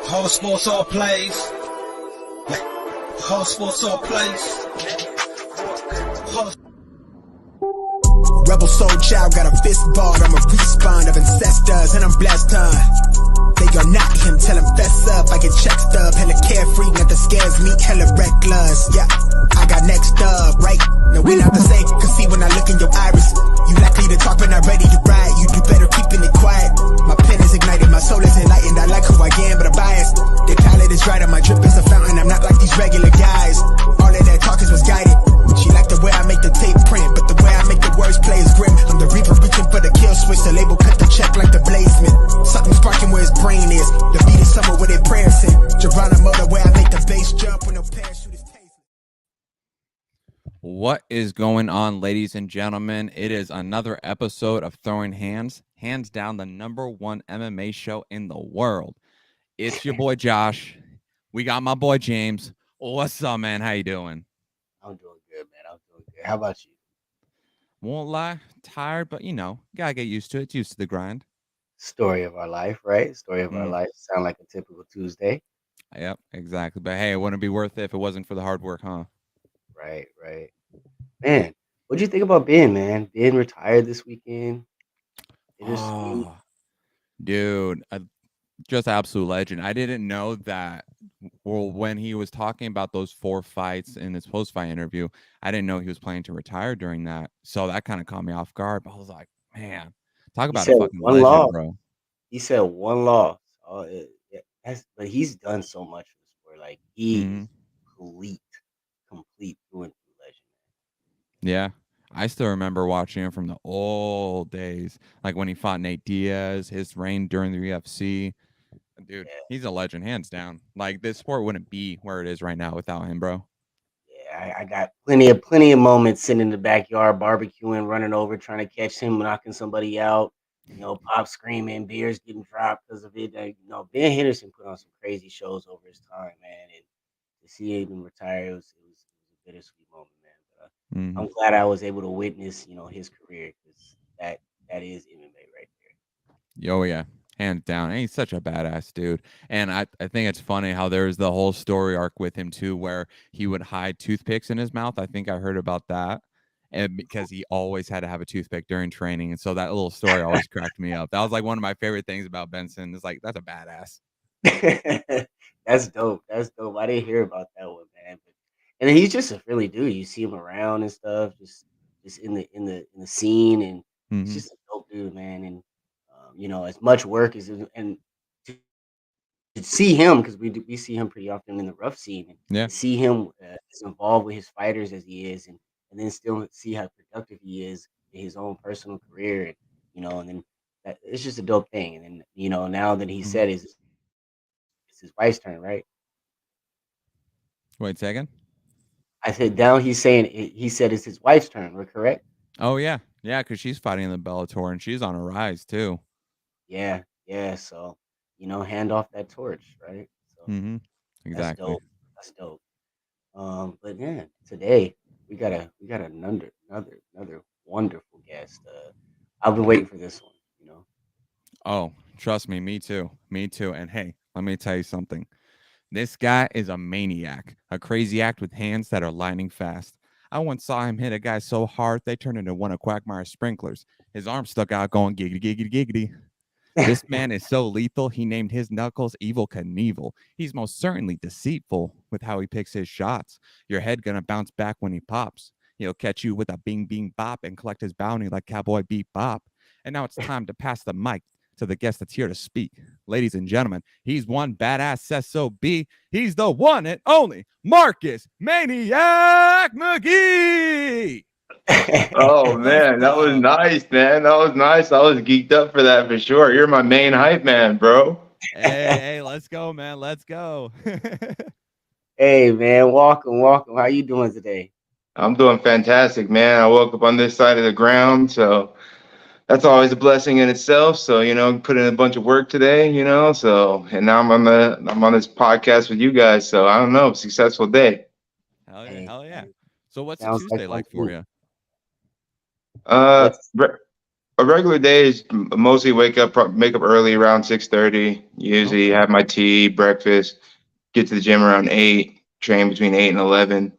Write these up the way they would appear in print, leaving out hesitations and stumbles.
Whole sports all plays. Whole sports all plays. Rebel soul child got a fist ball. I'm a respawn of ancestors and I'm blessed, They are not him, tell him fess up. I get check stub, hella carefree, nothing scares me, hella reckless. Yeah, I got next up, right? No, we're not the same, cause see when I look in your iris, you likely to talk but not ready to ride. You do better keeping it quiet. My pen is ignited, my soul is enlightened. I like who I am, but I'm biased. The palette is right, and my drip is a fountain. I'm not like these regular guys. All of that talk is misguided. She like the way I make the tape print, but the way I make the words play is grim. I'm the reaper reaching for the kill switch. The label cut the check like the blazement. Something sparking where his brain is. The beat is somewhere where their prayers in. Geronimo, the way I make the bass jump when no parachute is tasted. What is going on, ladies and gentlemen? It is another episode of Throwing Hands. Hands down the #1 MMA show in the world. It's your boy Josh. We got my boy James. What's up, man? How you doing? I'm doing good, man. I'm doing good. How about you? Won't lie, tired, but gotta get used to it. It's used to the grind. Story of our life, right? Story of our life. Sound like a typical Tuesday. Yep, exactly. But hey, it wouldn't be worth it if it wasn't for the hard work, huh? Right. Man, what'd you think about Ben, man? Ben retired this weekend. Dude, just absolute legend. I didn't know that. Well, when he was talking about those 4 fights in his post-fight interview, I didn't know he was planning to retire during that. So that kind of caught me off guard. But I was like, man, talk about a fucking legend, loss. bro. He said 1 loss. But he's done so much for the sport. Like he is complete through and through legend. Yeah. I still remember watching him from the old days, like when he fought Nate Diaz, his reign during the UFC. Dude, he's a legend, hands down. Like, this sport wouldn't be where it is right now without him, bro. Yeah, I got plenty of moments sitting in the backyard, barbecuing, running over, trying to catch him, knocking somebody out. Pop screaming, beers getting dropped because of it. Ben Henderson put on some crazy shows over his time, man. And to see him retire, it was a bittersweet moment, man. But I'm glad I was able to witness, his career, because that is MMA right there. Oh, yeah. Hands down. And he's such a badass dude. And I think it's funny how there's the whole story arc with him, too, where he would hide toothpicks in his mouth. I think I heard about that. And because he always had to have a toothpick during training. And so that little story always cracked me up. That was like one of my favorite things about Benson. It's like, that's a badass. That's dope. I didn't hear about that one, man. And he's just a friendly dude. You see him around and stuff, just in the scene, and he's just a dope dude, man. And as much work as and to see him, because we see him pretty often in the rough scene, and to see him as involved with his fighters as he is, and then still see how productive he is in his own personal career, and then it's just a dope thing. And then now that he said it's his wife's turn, right? Wait a second. I said down. He said it's his wife's turn. We're correct. Oh yeah, because she's fighting in the Bellator and she's on a rise too. Yeah. So hand off that torch, right? So exactly. That's dope. But yeah, today we got another wonderful guest. I've been waiting for this one. Oh, trust me, me too. And hey, let me tell you something. This guy is a maniac, a crazy act with hands that are lightning fast. I once saw him hit a guy so hard they turned into one of Quagmire's sprinklers. His arm stuck out going giggity, giggity, giggity. This man is so lethal, he named his knuckles Evil Knievel. He's most certainly deceitful with how he picks his shots. Your head gonna bounce back when he pops. He'll catch you with a bing, bing, bop and collect his bounty like Cowboy Beep Bop. And now it's time to pass the mic to the guest that's here to speak. Ladies and gentlemen, he's one badass SOB. He's the one and only Marcus Maniac Mcghee. Oh man, that was nice, man. That was nice. I was geeked up for that for sure. You're my main hype man, bro. Hey, let's go, man. Let's go. Hey, man, welcome. How you doing today? I'm doing fantastic, man. I woke up on this side of the ground, so that's always a blessing in itself. So, put in a bunch of work today, so, and now I'm on this podcast with you guys. So I don't know, successful day. Hell yeah. So what's a Tuesday like for you? A regular day is mostly make up early around 6:30, Usually have my tea, breakfast, get to the gym around 8, train between 8 and 11.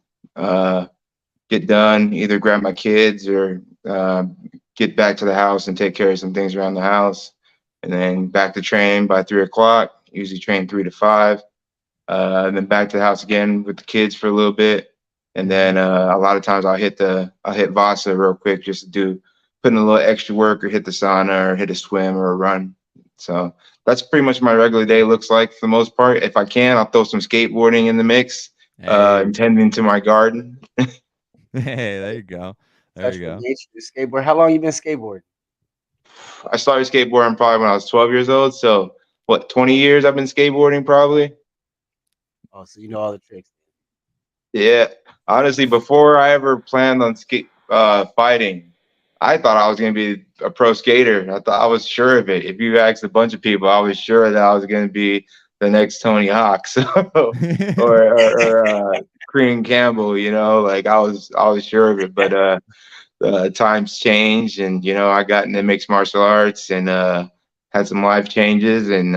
Get done, either grab my kids or get back to the house and take care of some things around the house. And then back to train by 3 o'clock, usually train 3 to 5. And then back to the house again with the kids for a little bit. And then a lot of times I'll hit Vasa real quick just to put in a little extra work or hit the sauna or hit a swim or a run. So that's pretty much my regular day looks like for the most part. If I can, I'll throw some skateboarding in the mix, tending to my garden. Hey, there you go. There you go. Skateboard. How long you been skateboarding? I started skateboarding probably when I was 12 years old. So what, 20 years I've been skateboarding probably. Oh, so you know all the tricks. Yeah. Honestly, before I ever planned on fighting, I thought I was going to be a pro skater. I was sure of it. If you asked a bunch of people, I was sure that I was going to be the next Tony Hawk, or Crean Campbell. You know, like I was sure of it. But times changed, and I got into mixed martial arts and had some life changes, and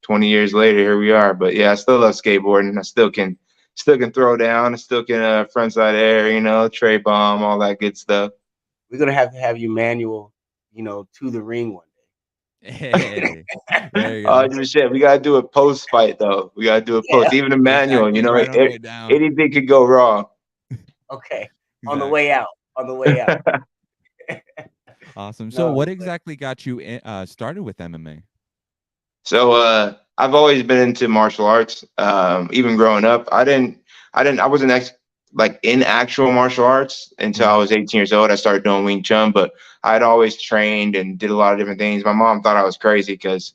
20 years later, here we are. But yeah, I still love skateboarding. I still can throw down. I still can frontside air, tray bomb, all that good stuff. We're gonna have to have you manual, to the ring one day. Hey, there you go. Shit, we gotta do a post fight though. We gotta do a post, even a manual. Exactly, right anything could go wrong. Okay, exactly. On the way out. Awesome. So, what exactly got you started with MMA? So, I've always been into martial arts. Even growing up, I wasn't in actual martial arts until I was 18 years old. I started doing Wing Chun, but I'd always trained and did a lot of different things. My mom thought I was crazy because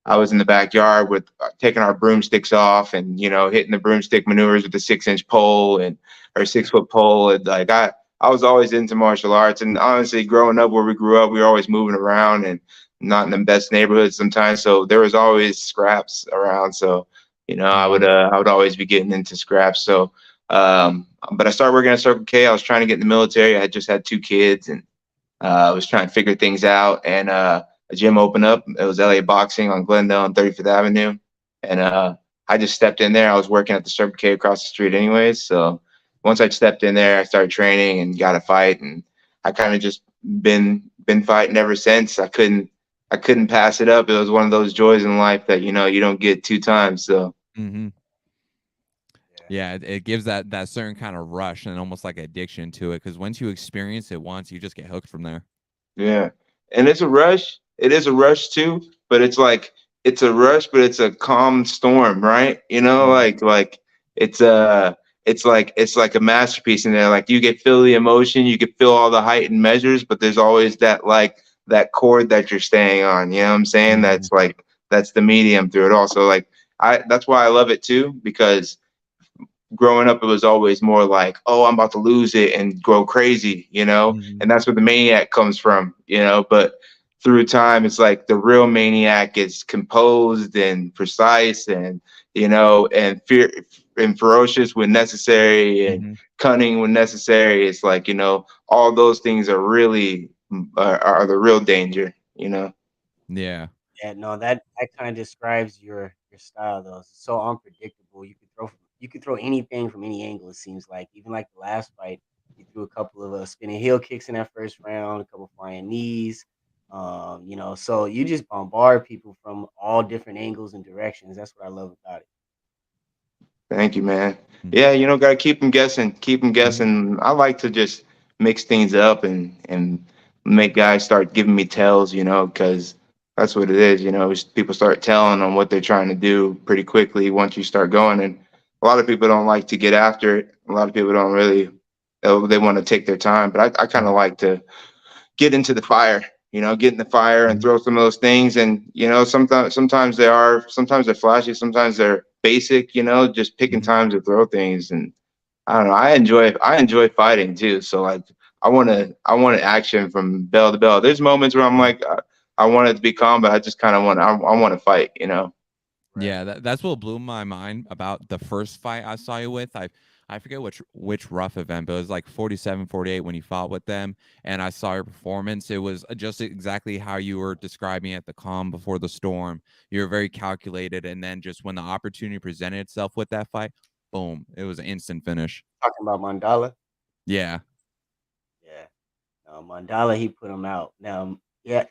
I was in the backyard with taking our broomsticks off and hitting the broomstick maneuvers with the 6-inch pole or 6-foot pole. And I was always into martial arts. And honestly, growing up where we grew up, we were always moving around and not in the best neighborhoods sometimes. So there was always scraps around. So I would always be getting into scraps. So but I started working at Circle K. I was trying to get in the military. I had just had 2 kids and I was trying to figure things out. And a gym opened up. It was LA Boxing on Glendale and 35th Avenue. And I just stepped in there. I was working at the Circle K across the street anyways. So once I stepped in there, I started training and got a fight. And I kind of just been fighting ever since. I couldn't pass it up. It was one of those joys in life that, you don't get 2 times. So. Mm-hmm. Yeah, it gives that certain kind of rush and almost like addiction to it, because once you experience it once, you just get hooked from there. Yeah, and it's a rush. It is a rush too, but it's a rush, but it's a calm storm, right? Like it's like a masterpiece in there. Like you can feel the emotion, you can feel all the heightened measures, but there's always that chord that you're staying on. You know what I'm saying? That's the medium through it all. So that's why I love it too, because growing up, it was always more like, oh, I'm about to lose it and go crazy, and that's where the maniac comes from, but through time, it's like the real maniac is composed and precise and, and fear and ferocious when necessary and cunning when necessary. It's like, all those things are really are the real danger, Yeah. Yeah, no, that kind of describes your style though. It's so unpredictable. You could throw anything from any angle, it seems like. Even like the last fight, you threw a couple of spinning heel kicks in that first round, a couple flying knees. So you just bombard people from all different angles and directions. That's what I love about it. Thank you, man. Yeah, gotta keep them guessing. I like to just mix things up and make guys start giving me tells, because that's what it is. People start telling on what they're trying to do pretty quickly once you start going. And a lot of people don't like to get after it. A lot of people don't really, they want to take their time. But I kind of like to get into the fire, get in the fire and throw some of those things. And, sometimes they're flashy, sometimes they're basic, just picking times to throw things. And I don't know, I enjoy fighting too. So I want action from bell to bell. There's moments where I'm like, I want it to be calm, but I just kind of I want to fight, Yeah, that's what blew my mind about the first fight I saw you with. I've I forget which rough event, but it was like 47, 48 when you fought with them, and I saw your performance. It was just exactly how you were describing at the calm before the storm. You were very calculated, and then just when the opportunity presented itself with that fight, boom, it was an instant finish. Talking about Mandala. Yeah. Yeah. No, Mandala, he put him out. Now, yeah.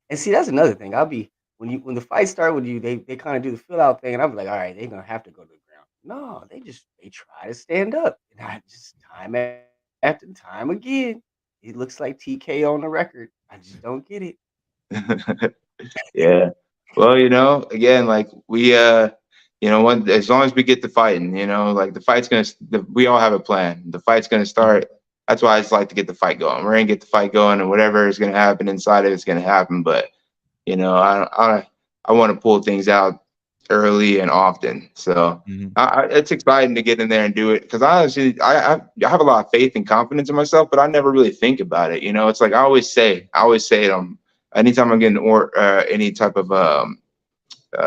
And see, that's another thing. When the fight start with you, they kind of do the fill out thing, and I'm like, all right, they're gonna have to go to the ground. No, they try to stand up. And I just after time again. It looks like TK on the record. I just don't get it. Yeah. Well, again, like as long as we get to fighting, like the fight's we all have a plan. The fight's gonna start. That's why I just like to get the fight going. We're gonna get the fight going, and whatever is gonna happen inside of it's gonna happen. But I want to pull things out early and often. So it's exciting to get in there and do it because honestly, I have a lot of faith and confidence in myself, but I never really think about it. It's like I always say it. Anytime I'm getting any type of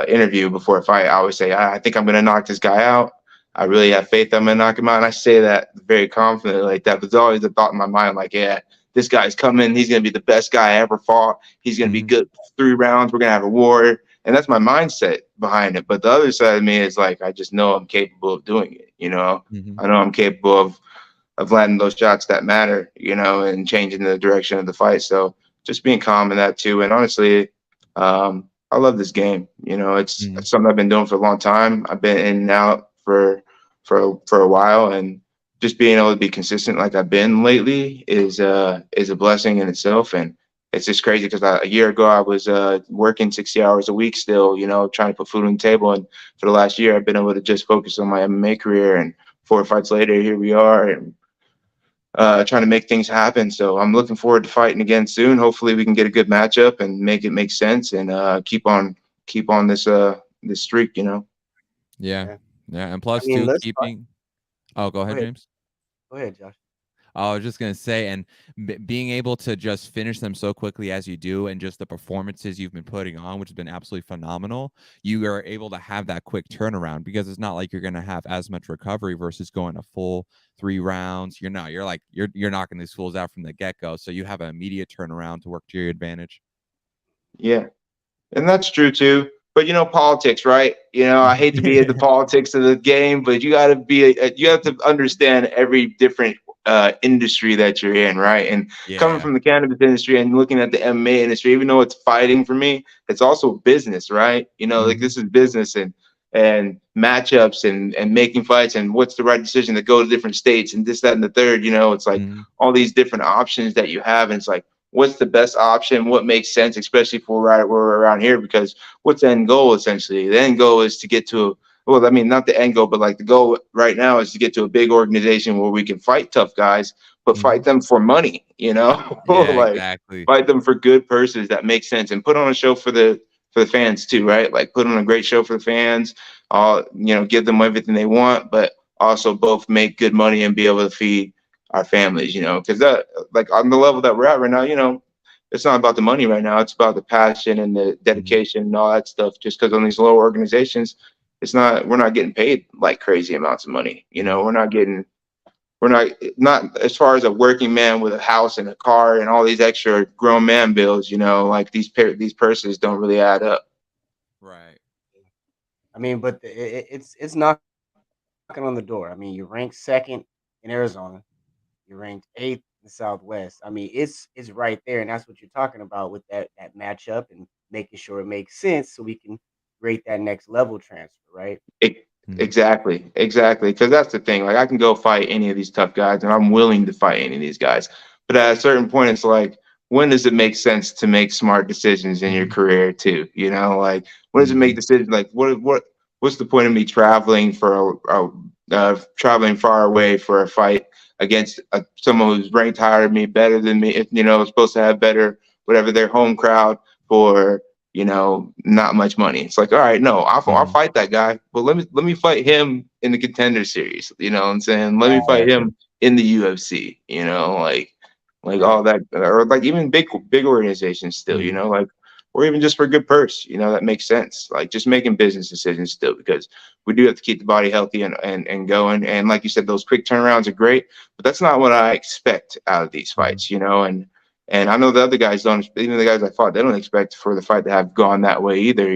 interview before a fight, I always say, I think I'm going to knock this guy out. I really have faith I'm going to knock him out. And I say that very confidently like that. But there's always a thought in my mind like, yeah, this guy's coming. He's going to be the best guy I ever fought. He's going to be good 3 rounds. We're going to have a war. And that's my mindset behind it. But the other side of me is like, I just know I'm capable of doing it. I know I'm capable of landing those shots that matter, and changing the direction of the fight. So just being calm in that too. And honestly, I love this game. It's something I've been doing for a long time. I've been in and out for a while, and just being able to be consistent like I've been lately is a blessing in itself. And it's just crazy because a year ago I was working 60 hours a week still, trying to put food on the table. And for the last year, I've been able to just focus on my MMA career. And 4 fights later, here we are, and trying to make things happen. So I'm looking forward to fighting again soon. Hopefully we can get a good matchup and make it make sense and keep on this streak, Yeah. And plus keeping. Oh, go ahead, James. Go ahead, Josh. I was just going to say, and being able to just finish them so quickly as you do, and just the performances you've been putting on, which has been absolutely phenomenal, you are able to have that quick turnaround because it's not like you're going to have as much recovery versus going a full 3 rounds. You're knocking these fools out from the get-go. So you have an immediate turnaround to work to your advantage. Yeah. And that's true too. But politics, right? I hate to be in the politics of the game, but you got to you have to understand every different industry that you're in, right? And coming from the cannabis industry and looking at the MMA industry, even though it's fighting for me, it's also business, right? Like this is business and matchups and making fights and what's the right decision to go to different states and this, that, and the third. It's like all these different options that you have, and it's like, what's the best option? What makes sense, especially for we're around here? Because what's the end goal essentially? The end goal is to get to not the end goal, but like the goal right now is to get to a big organization where we can fight tough guys, but fight them for money, like exactly. Fight them for good purses that make sense and put on a show for the fans too, right? Like put on a great show for the fans, give them everything they want, but also both make good money and be able to feed our families, because that, like on the level that we're at right now, it's not about the money right now. It's about the passion and the dedication and all that stuff. Just because on these lower organizations, we're not getting paid like crazy amounts of money. We're not as far as a working man with a house and a car and all these extra grown man bills, like these purses don't really add up. Right. I mean, but it's knocking on the door. I mean, you're ranked 2nd in Arizona. You're ranked 8th in the Southwest. I mean, it's right there, and that's what you're talking about with that matchup and making sure it makes sense so we can rate that next level transfer, right? Exactly. Because that's the thing. Like I can go fight any of these tough guys, and I'm willing to fight any of these guys. But at a certain point, it's like, when does it make sense to make smart decisions in your career too? Like when does it make decisions? Like what's the point of me traveling traveling far away for a fight against someone who's ranked higher than me, better than me, if supposed to have better whatever their home crowd for not much money. It's like, all right, no, I'll fight that guy, but let me fight him in the Contender Series. You know what I'm saying? Let me fight him in the UFC. Like all that, or like even big organizations still. Like or even just for a good purse, that makes sense. Like just making business decisions still, because we do have to keep the body healthy and going. And like you said, those quick turnarounds are great, but that's not what I expect out of these fights, and I know the other guys don't, even the guys I fought, they don't expect for the fight to have gone that way either.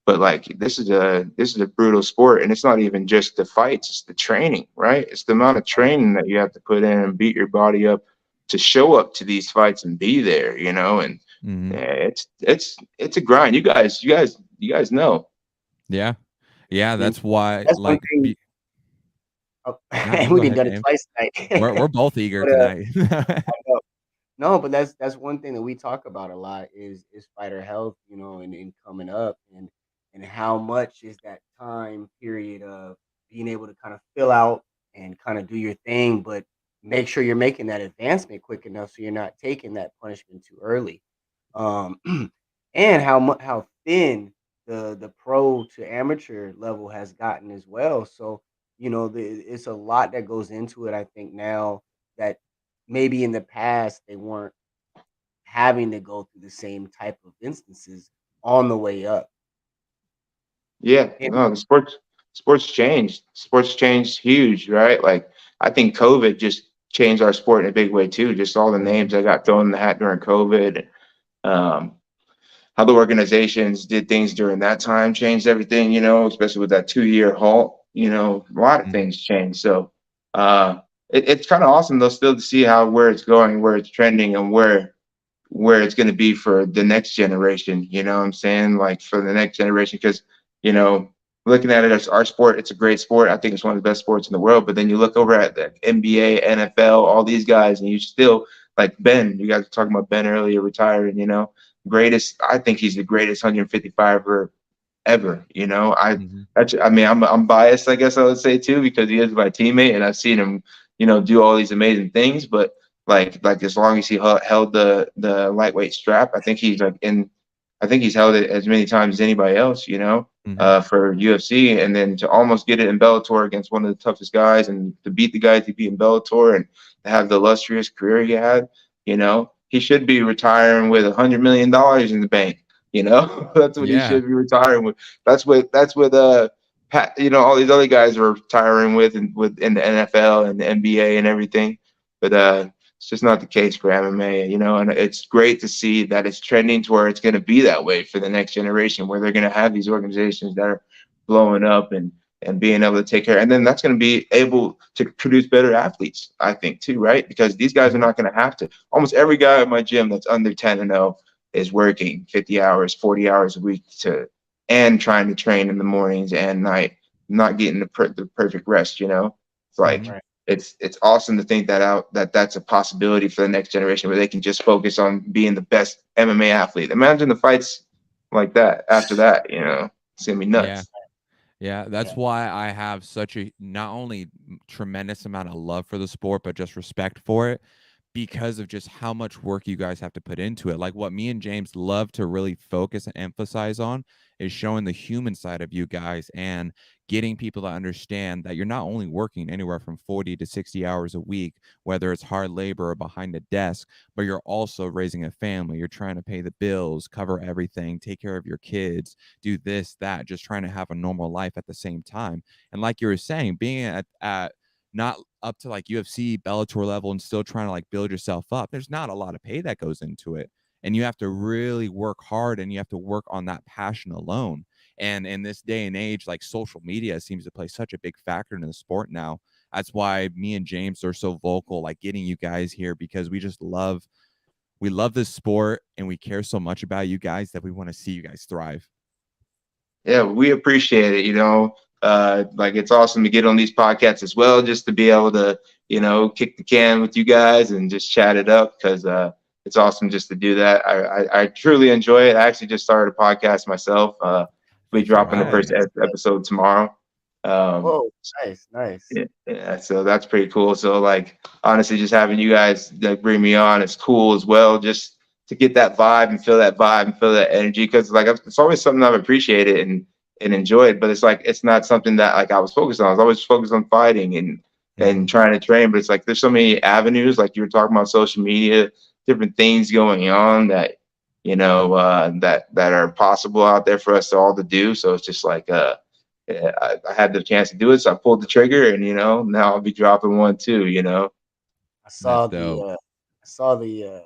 But like this is a brutal sport, and it's not even just the fights, it's the training, right? It's the amount of training that you have to put in and beat your body up to show up to these fights and be there, and it's a grind. You guys know. Yeah. That's why, That's one like, thing. Oh, no, you we go done ahead, done it James. twice tonight. We're both eager But, tonight. I know. No, but that's one thing that we talk about a lot is fighter health, and coming up, and how much is that time period of being able to kind of fill out and kind of do your thing, but make sure you're making that advancement quick enough so you're not taking that punishment too early. Um, and how thin the pro to amateur level has gotten as well. So, it's a lot that goes into it. I think now that maybe in the past they weren't having to go through the same type of instances on the way up. Yeah, And no, the sports changed. Sports changed huge, right? Like I think COVID just changed our sport in a big way too. Just all the names that got thrown in the hat during COVID. Um, how the organizations did things during that time changed everything, especially with that 2-year halt. A lot of things changed. So it's kind of awesome though still to see where it's going, where it's trending, and where it's going to be for the next generation. You know what I'm saying? Like for the next generation, because, looking at it as our sport, it's a great sport. I think it's one of the best sports in the world. But then you look over at the NBA, NFL, all these guys, and you still like Ben. You guys were talking about Ben earlier, retiring, greatest. I think he's the greatest 155er ever. I'm biased, I guess I would say too, because he is my teammate and I've seen him, do all these amazing things. But like as long as he held the lightweight strap, I think he's held it as many times as anybody else, for UFC, and then to almost get it in Bellator against one of the toughest guys, and to beat the guys he beat in Bellator, and to have the illustrious career he had, he should be retiring with $100 million in the bank. That's what he should be retiring with. That's what Pat, all these other guys are retiring with in the NFL and the NBA and everything. But it's just not the case for MMA, and it's great to see that it's trending to where it's going to be that way for the next generation, where they're going to have these organizations that are blowing up and being able to take care. And then that's going to be able to produce better athletes, I think, too, right? Because these guys are not going to have to. Almost every guy at my gym that's under 10-0 is working 50 hours, 40 hours a week and trying to train in the mornings and night, not getting the perfect rest, It's like, it's awesome to think that's a possibility for the next generation, where they can just focus on being the best MMA athlete. Imagine the fights like that after that, it's gonna be nuts. Yeah, that's why I have such a not only tremendous amount of love for the sport, but just respect for it, because of just how much work you guys have to put into it. Like what me and James love to really focus and emphasize on is showing the human side of you guys and getting people to understand that you're not only working anywhere from 40 to 60 hours a week, whether it's hard labor or behind a desk, but you're also raising a family. You're trying to pay the bills, cover everything, take care of your kids, do this, that, just trying to have a normal life at the same time. And like you were saying, being at not up to like UFC, Bellator level and still trying to like build yourself up, there's not a lot of pay that goes into it. And you have to really work hard, and you have to work on that passion alone. And in this day and age, like social media seems to play such a big factor in the sport now. That's why me and James are so vocal, like getting you guys here, because we love this sport and we care so much about you guys that we want to see you guys thrive. Yeah, we appreciate it. Like it's awesome to get on these podcasts as well, just to be able to, kick the can with you guys and just chat it up, because it's awesome just to do that. I truly enjoy it. I actually just started a podcast myself. We'll be dropping the first episode tomorrow. Whoa, nice. Yeah, so that's pretty cool. So like honestly, just having you guys that bring me on, it's cool as well, just to get that vibe and feel that energy, because like it's always something I've appreciated and enjoyed, but it's like it's not something that like I was focused on. I was always focused on fighting and trying to train, but it's like there's so many avenues, like you were talking about social media, different things going on, that that are possible out there for us all to do. So it's just like yeah, I had the chance to do it, so I pulled the trigger, and now I'll be dropping one too. I That's saw dope. the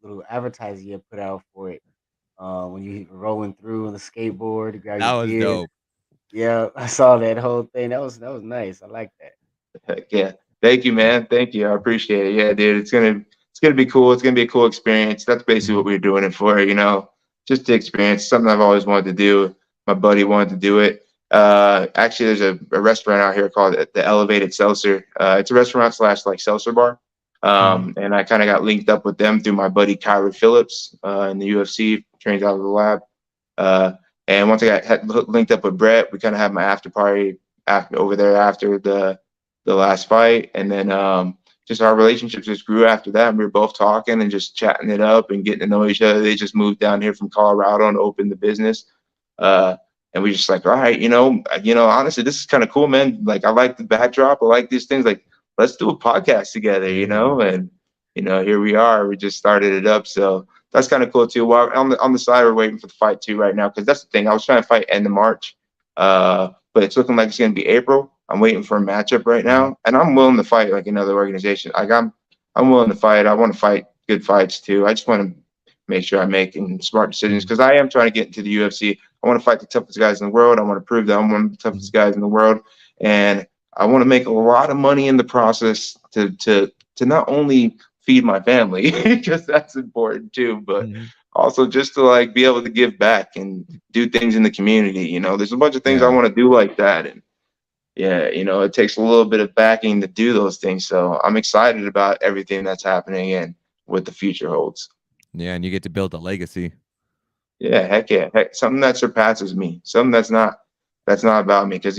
little advertising you put out for it. When you were rolling through on the skateboard to grab your That was beer. dope. Yeah, I saw that whole thing. That was nice. I like that. Heck yeah. Thank you, man. Thank you. I appreciate it. Yeah, dude. It's gonna be cool. It's gonna be a cool experience. That's basically Mhm. what we're doing it for, just the experience. Something I've always wanted to do. My buddy wanted to do it. Actually, there's a restaurant out here called the Elevated Seltzer. It's a restaurant slash like seltzer bar. Mhm. And I kind of got linked up with them through my buddy Kyler Phillips in the UFC, trains out of the lab. Uh, and once I had linked up with Brett, we kind of had my after party over there after the last fight, and then just our relationships just grew after that. And we were both talking and just chatting it up and getting to know each other. They just moved down here from Colorado and opened the business. And we just like, all right, honestly, this is kind of cool, man. Like, I like the backdrop. I like these things. Like, let's do a podcast together, Mhm. and here we are. We just started it up, so that's kind of cool too. Well, on the side, we're waiting for the fight too right now, because that's the thing. I was trying to fight end of March, but it's looking like it's going to be April. I'm waiting for a matchup right Mhm. now, and I'm willing to fight like another organization. Like I'm willing to fight. I want to fight good fights too. I just want to make sure I'm making smart decisions, Mhm. because I am trying to get into the UFC. I want to fight the toughest guys in the world. I want to prove that I'm one of the toughest Mhm. guys in the world, and I want to make a lot of money in the process to not only feed my family because that's important too, but Mhm. also just to like be able to give back and do things in the community. There's a bunch of things I Yeah. want to do like that, and yeah, it takes a little bit of backing to do those things. So I'm excited about everything that's happening and what the future holds. Yeah, and you get to build a legacy. Yeah, heck yeah. Heck, something that surpasses me. Something that's not about me. Because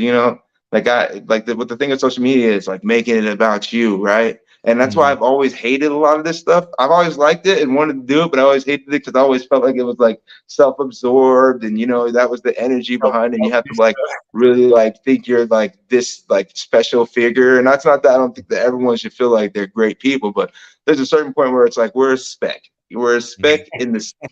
like what the thing of social media is like making it about you, right? And that's why Mhm. I've always hated a lot of this stuff. I've always liked it and wanted to do it, but I always hated it because I always felt like it was like self-absorbed, and that was the energy behind it. And you have to like really like think you're like this like special figure. And that's not that I don't think that everyone should feel like they're great people, but there's a certain point where it's like we're a speck. We're a Mhm. speck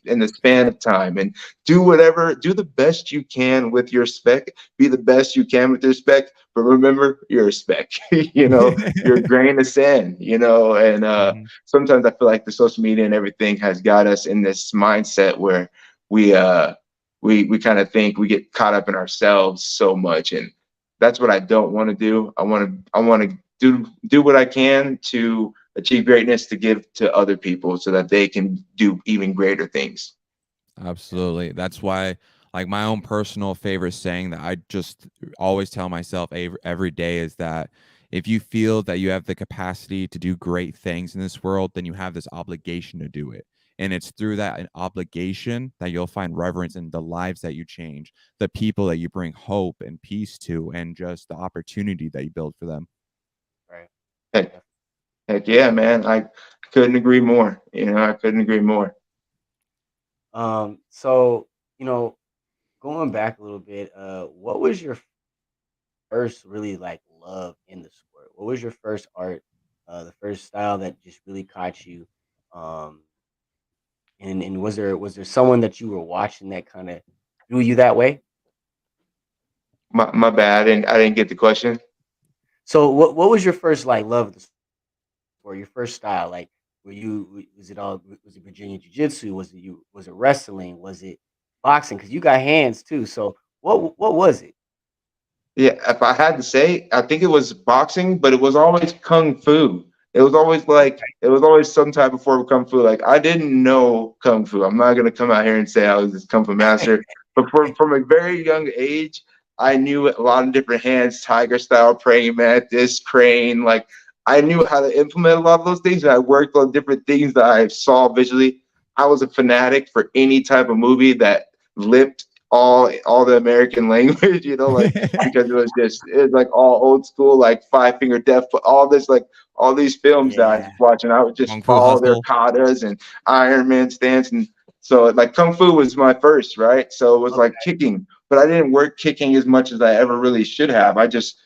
in the span of time, and do the best you can with your spec. Be the best you can with your spec, but remember, you're a speck. You're a grain of sand. And Mhm. sometimes I feel like the social media and everything has got us in this mindset where we we kind of think we get caught up in ourselves so much, and that's what I don't want to do. I want to do what I can to achieve greatness to give to other people so that they can do even greater things. Absolutely. That's why, like, my own personal favorite saying that I just always tell myself every day is that if you feel that you have the capacity to do great things in this world, then you have this obligation to do it. And it's through that obligation that you'll find reverence in the lives that you change, the people that you bring hope and peace to, and just the opportunity that you build for them. Right. Heck, Def- heck yeah, man. I couldn't agree more. I couldn't agree more. So going back a little bit, what was your first really like love in the sport? What was your first art, the first style that just really caught you? Um, and was there someone that you were watching that kind of drew you that way? My bad. I didn't get the question. So what was your first like love of the sport? Your first style, like was it Virginia Jiu Jitsu? Was it wrestling? Was it boxing? Because you got hands too. So what was it? Yeah, if I had to say, I think it was boxing, but it was always kung fu. It was always some type of form of kung fu. Like, I didn't know kung fu. I'm not gonna come out here and say I was this kung fu master, but from a very young age, I knew a lot of different hands, tiger style, praying mantis, crane. Like, I knew how to implement a lot of those things, and I worked on different things that I saw visually. I was a fanatic for any type of movie that lipped all the American language, like, because it was like all old school, like Five Finger Death, all this, like all these films that I Yeah. just watch, and I would just Kung Fu follow their Hustle. katas and Iron Man stance, and so like Kung Fu was my first, right? So it was Okay. like kicking, but I didn't work kicking as much as I ever really should have. I just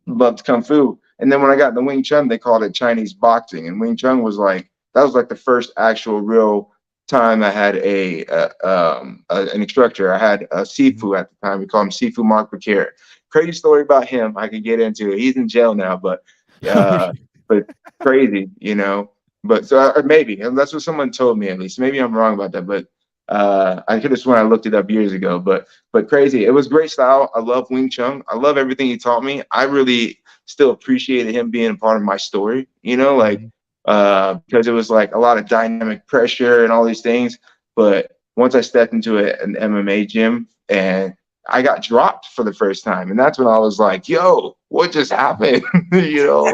loved Kung Fu, and then when I got into Wing Chun, they called it Chinese boxing, and Wing Chun was like that was like the first actual real time, I had an instructor. I had a Sifu at the time. We call him Sifu Mark Bakir. Crazy story about him. I could get into it. He's in jail now, uh, but crazy, you know. But so or maybe and that's what someone told me at least. Maybe I'm wrong about that, but I could have sworn I looked it up years ago. But crazy. It was great style. I love Wing Chun. I love everything he taught me. I really still appreciated him being a part of my story. You know, like because it was like a lot of dynamic pressure and all these things. But once I stepped into an MMA gym and I got dropped for the first time, and that's when I was like, "Yo, what just happened?" you know,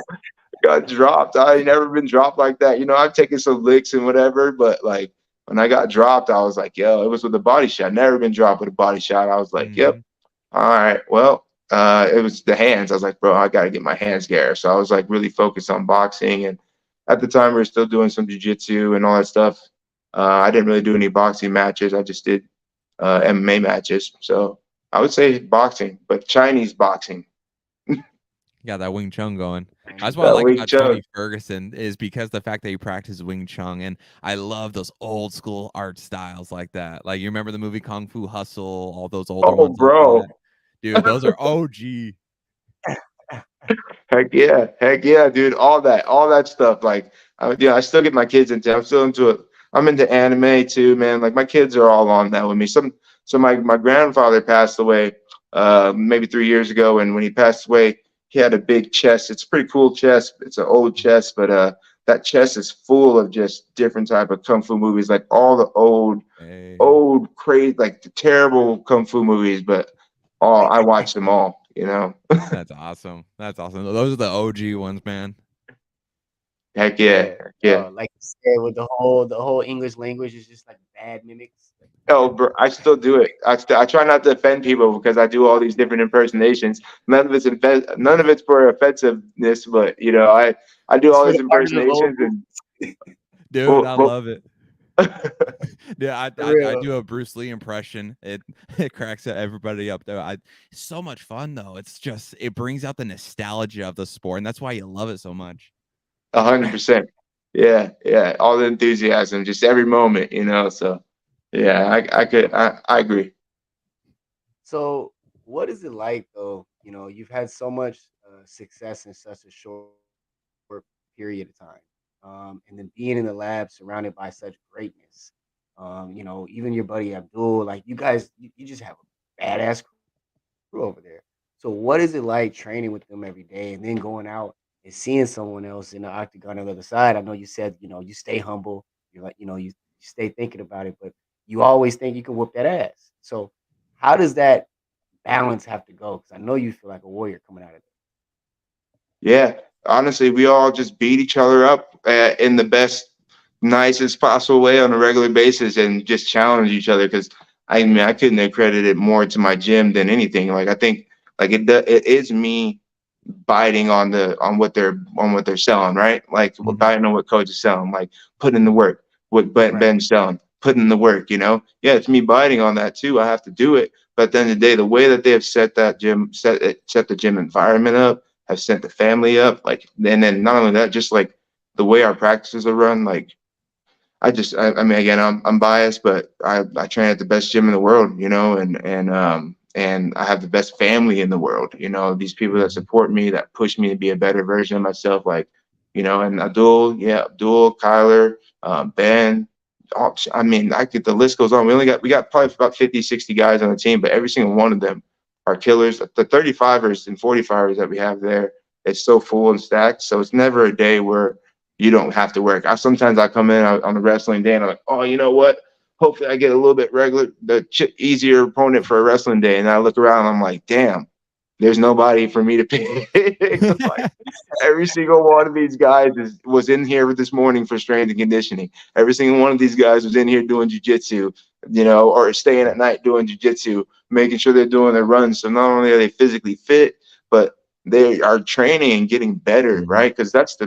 got dropped. I ain't never been dropped like that. You know, I've taken some licks and whatever, but like when I got dropped, I was like, "Yo," it was with a body shot. Never been dropped with a body shot. I was like, "Yep, all right, well." It was the hands. I was like, bro, I got to get my hands gear. So I was like really focused on boxing. And at the time, we were still doing some jiu-jitsu and all that stuff. I didn't really do any boxing matches. I just did MMA matches. So I would say boxing, but Chinese boxing. Got that Wing Chun going. That's what I like about Tony Ferguson is because the fact that he practices Wing Chun, and I love those old school art styles like that. Like you remember the movie Kung Fu Hustle, all those older ones. Bro. Like dude, those are OG. Heck yeah, dude. All that stuff. Like, I still get my kids into. I'm still into it. I'm into anime too, man. Like my kids are all on that with me. So my grandfather passed away maybe 3 years ago, and when he passed away, he had a big chest. It's a pretty cool chest. It's an old chest, but that chest is full of just different type of kung fu movies, like all the old crazy, like the terrible kung fu movies, but I watched them all, you know. That's awesome. Those are the OG ones, man. Heck yeah. Like you said, with the whole English language is just like bad mimics. Oh, bro, I still do it. I try not to offend people because I do all these different impersonations. None of it's for offensiveness, but you know, I do all these impersonations and dude, I love it. Yeah, I do a Bruce Lee impression. It cracks everybody up though. It's so much fun though. It's just it brings out the nostalgia of the sport, and that's why you love it so much. 100%. Yeah. All the enthusiasm, just every moment, you know. So yeah, I agree. So what is it like though? You know, you've had so much success in such a short period of time. And then being in the lab surrounded by such greatness. You know, even your buddy Abdul, like you guys, you just have a badass crew over there. So what is it like training with them every day and then going out and seeing someone else in the octagon on the other side? I know you said, you know, you stay humble. You're like, you know, you stay thinking about it, but you always think you can whoop that ass. So how does that balance have to go? Because I know you feel like a warrior coming out of it. Yeah, honestly, we all just beat each other up in the best, nicest possible way on a regular basis and just challenge each other. Because I mean, I couldn't accredit it more to my gym than anything. Like I think, like it is me biting on what they're selling, right? Like biting on what coach is selling, like putting in the work, what Ben's selling, putting in the work. You know, yeah, it's me biting on that too. I have to do it. But at the end of the day, the way that they have set the gym environment up, have sent the family up, like, and then not only that, just like the way our practices are run, like I mean, again, I'm biased, but I train at the best gym in the world, you know, and I have the best family in the world, you know, these people that support me, that push me to be a better version of myself, like, you know, and Abdul, Kyler, Ben, I mean, the list goes on. We got probably about 50, 60 guys on the team, but every single one of them are killers. The 35ers and 45ers that we have there, it's so full and stacked. So it's never a day where you don't have to work. Sometimes I come in on the wrestling day and I'm like, oh, you know what? Hopefully I get a little bit easier opponent for a wrestling day. And I look around and I'm like, damn, there's nobody for me to pick. Like, every single one of these guys was in here this morning for strength and conditioning. Every single one of these guys was in here doing jiu-jitsu, you know, or staying at night doing jiu-jitsu, making sure they're doing their runs. So not only are they physically fit, but they are training and getting better, right? Because that's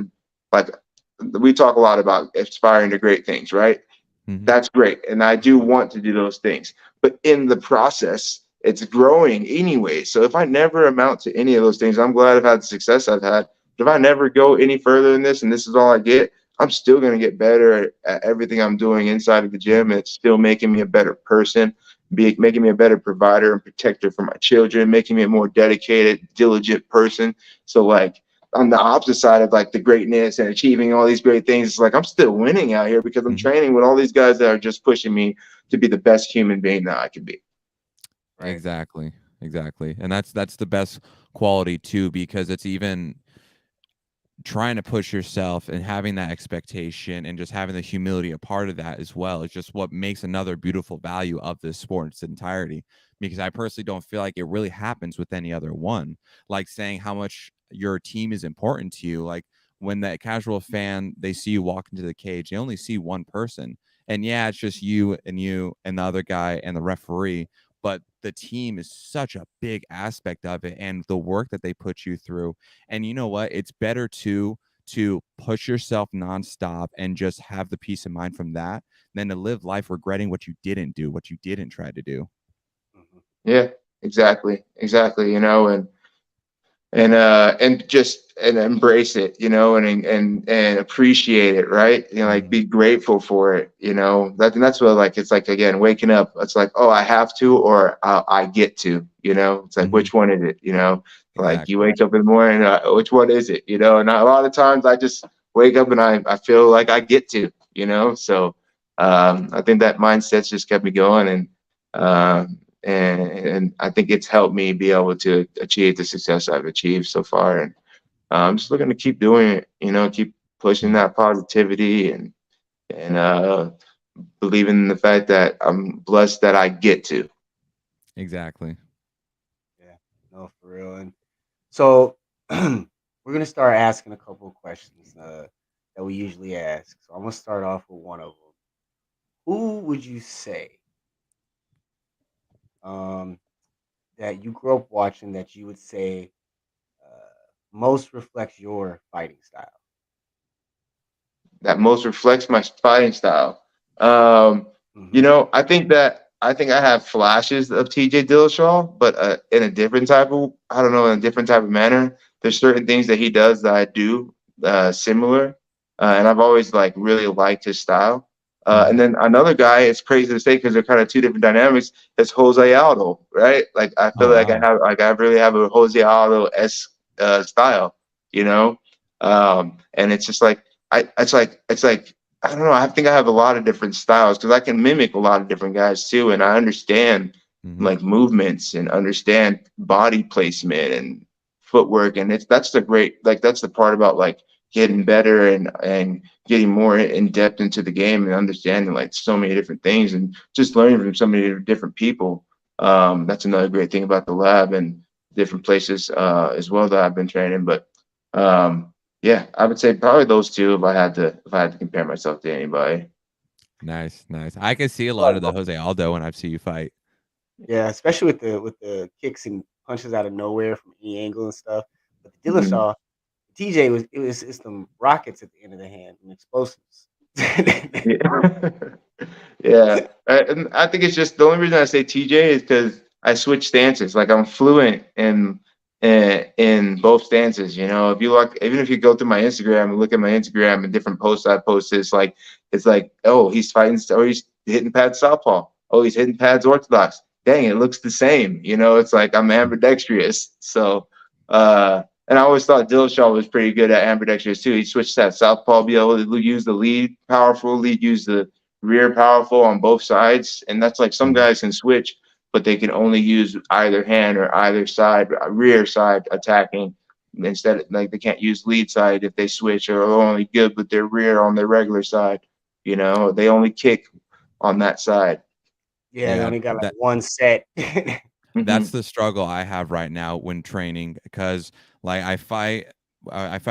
we talk a lot about aspiring to great things, right? That's great. And I do want to do those things. But in the process, it's growing anyway. So if I never amount to any of those things, I'm glad I've had the success I've had. But if I never go any further in this and this is all I get, I'm still going to get better at everything I'm doing inside of the gym. And it's still making me a better person, making me a better provider and protector for my children, making me a more dedicated, diligent person. So like on the opposite side of like the greatness and achieving all these great things, it's like I'm still winning out here because I'm training with all these guys that are just pushing me to be the best human being that I can be. Right. Exactly. And that's the best quality too, because it's even trying to push yourself and having that expectation and just having the humility a part of that as well is just what makes another beautiful value of this sport in its entirety. Because I personally don't feel like it really happens with any other one. Like saying how much your team is important to you. Like when that casual fan, they see you walk into the cage, they only see one person. And yeah, it's just you and the other guy and the referee. But the team is such a big aspect of it, and the work that they put you through. And you know what? It's better to push yourself nonstop and just have the peace of mind from that than to live life regretting what you didn't do, what you didn't try to do. Yeah, exactly. You know, and just and embrace it, you know, and appreciate it, right? You know, like be grateful for it, you know. That's what, like, it's like, again, waking up, it's like, oh, I have to, or I get to, you know. It's like, which one is it, you know? Like you wake up in the morning, which one is it, you know? And a lot of times I just wake up and I feel like I get to, you know. So I think that mindset's just kept me going, and I think it's helped me be able to achieve the success I've achieved so far. And I'm just looking to keep doing it, you know, keep pushing that positivity and believing in the fact that I'm blessed that I get to. Exactly. Yeah, no, for real. And so we're gonna start asking a couple of questions that we usually ask. So I'm gonna start off with one of them. Who would you say that you grew up watching that you would say most reflects your fighting style? That most reflects my fighting style. You know, I think I have flashes of TJ Dillashaw, but in a different type of, I don't know, in a different type of manner. There's certain things that he does that I do similar, and I've always like really liked his style. And then another guy, it's crazy to say because they're kind of two different dynamics. Is Jose Aldo, right? Like I feel like I really have a Jose Aldo-esque style, you know. And it's just like it's like I don't know. I think I have a lot of different styles because I can mimic a lot of different guys too, and I understand like movements and understand body placement and footwork, and that's the great, like, that's the part about like getting better and getting more in depth into the game and understanding like so many different things and just learning from so many different people. That's another great thing about the lab and different places as well that I've been training, but. Yeah, I would say probably those two if I had to compare myself to anybody. Nice. I can see a lot of the Jose Aldo when I see you fight. Yeah, especially with the kicks and punches out of nowhere from any angle and stuff. But the Dillashaw, TJ it's them rockets at the end of the hand and explosives. Yeah. Yeah. And I think it's just the only reason I say TJ is because I switch stances. Like I'm fluent in both stances. You know, if you look, even if you go through my Instagram and look at my Instagram and different posts I post, it's like, oh, he's fighting, or he's hitting pads southpaw. Oh, he's hitting pads orthodox. Dang, it looks the same. You know, it's like I'm ambidextrous. So, and I always thought Dillashaw was pretty good at ambidextrous too. He switched that southpaw, be able to use the lead powerful, use the rear powerful on both sides. And that's like some guys can switch, but they can only use either hand or either side, rear side attacking. Instead, like they can't use lead side if they switch, or are only good with their rear on their regular side. You know, they only kick on that side. Yeah, they only got like one set. That's the struggle I have right now when training, because like I fight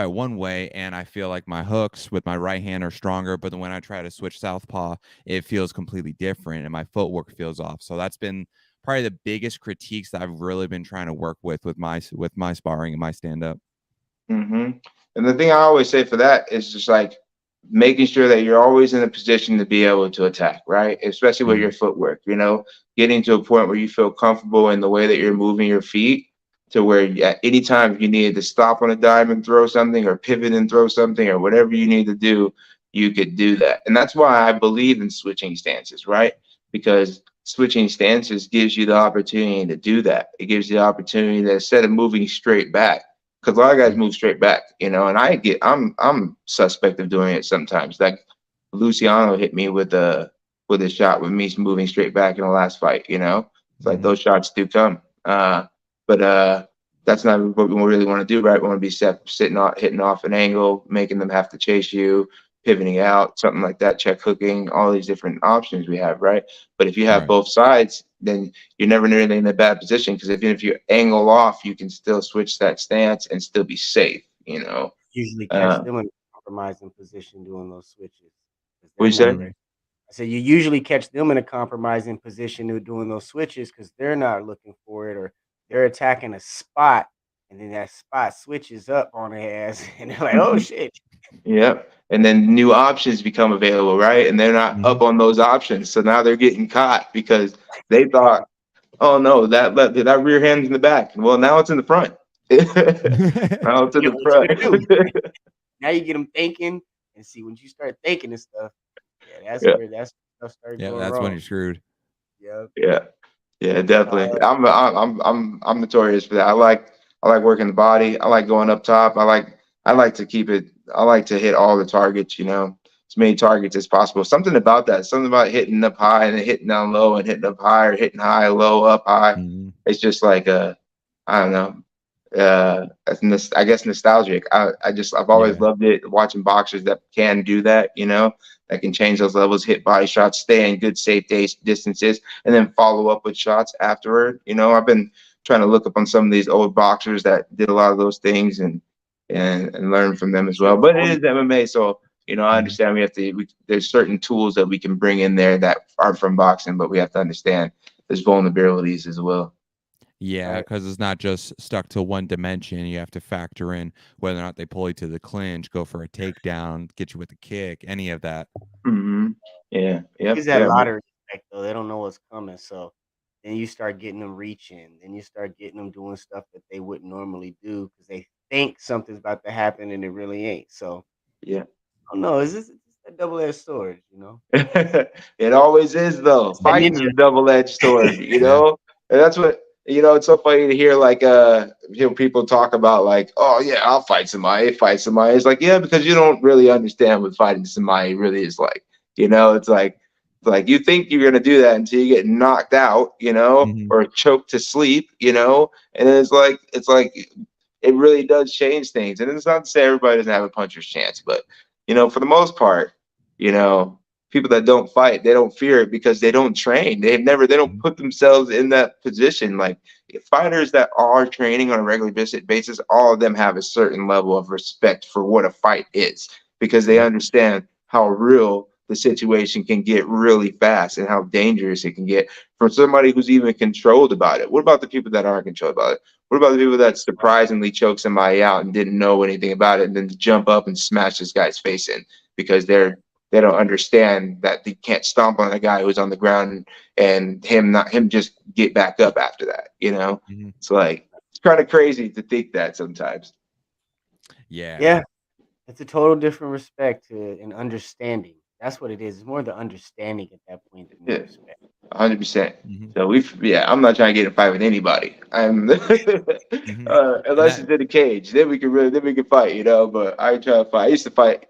one way and I feel like my hooks with my right hand are stronger, but then when I try to switch southpaw, it feels completely different and my footwork feels off. So that's been probably the biggest critiques that I've really been trying to work with my sparring and my stand up. And the thing I always say for that is just like making sure that you're always in a position to be able to attack, right? Especially with your footwork, you know, getting to a point where you feel comfortable in the way that you're moving your feet, to where at any time you needed to stop on a dime and throw something, or pivot and throw something, or whatever you need to do, you could do that. And that's why I believe in switching stances, right? Because switching stances gives you the opportunity to do that. It gives you the opportunity that instead of moving straight back, because a lot of guys move straight back, and I'm suspect of doing it sometimes. Like Luciano hit me with a shot with me moving straight back in the last fight, It's like those shots do come. But that's not what we really want to do, right? We want to be sitting off, hitting off an angle, making them have to chase you, pivoting out, something like that, check hooking, all these different options we have, right? But if you have both sides, then you're never really in a bad position, because even if you angle off, you can still switch that stance and still be safe, Usually catch them in a compromising position doing those switches. What you say? I said you usually catch them in a compromising position doing those switches because they're not looking for it, or they're attacking a spot, and then that spot switches up on their ass, and they're like, "Oh shit!" Yep. And then new options become available, right? And they're not up on those options, so now they're getting caught because they thought, "Oh no, that rear hand's in the back." Well, now it's in the front. Now it's in the front. Now you get them thinking, and see, when you start thinking and stuff, that's where stuff started going that's wrong. when you're screwed. Yeah, definitely. I'm notorious for that. I like working the body. I like going up top. I like to keep it. I like to hit all the targets. As many targets as possible. Something about that. Something about hitting up high and then hitting down low and hitting up high, or hitting high, low, up high. It's just like I don't know. I guess nostalgic. I've always loved it, watching boxers that can do that, that can change those levels, hit body shots, stay in good safe distances, and then follow up with shots afterward. I've been trying to look up on some of these old boxers that did a lot of those things and learn from them as well. But it is MMA, so I understand there's certain tools that we can bring in there that aren't from boxing, but we have to understand there's vulnerabilities as well. Yeah, because it's not just stuck to one dimension. You have to factor in whether or not they pull you to the clinch, go for a takedown, get you with a kick, any of that. Yeah. It's that lottery effect, though. They don't know what's coming. So then you start getting them reaching. Then you start getting them doing stuff that they wouldn't normally do because they think something's about to happen and it really ain't. So yeah. I don't know. It's a double-edged sword, It always is, though. Fighting is a double-edged sword, And that's what. It's so funny to hear people talk about oh yeah, I'll fight somebody. It's like, yeah, because you don't really understand what fighting somebody really is like. It's like you think you're gonna do that until you get knocked out, or choked to sleep, and it's like it really does change things. And it's not to say everybody doesn't have a puncher's chance, but for the most part, people that don't fight, they don't fear it because they don't train. They don't put themselves in that position. Like fighters that are training on a regular basis, all of them have a certain level of respect for what a fight is, because they understand how real the situation can get really fast and how dangerous it can get for somebody who's even controlled about it. What about the people that aren't controlled about it? What about the people that surprisingly choke somebody out and didn't know anything about it, and then jump up and smash this guy's face in because they don't understand that they can't stomp on a guy who's on the ground and him just get back up after that. It's like, it's kind of crazy to think that sometimes. Yeah. It's a total different respect and understanding. That's what it is. It's more the understanding at that point than the respect. 100%. So I'm not trying to get in a fight with anybody. Unless it's in a cage, then we can fight, But I try to fight. I used to fight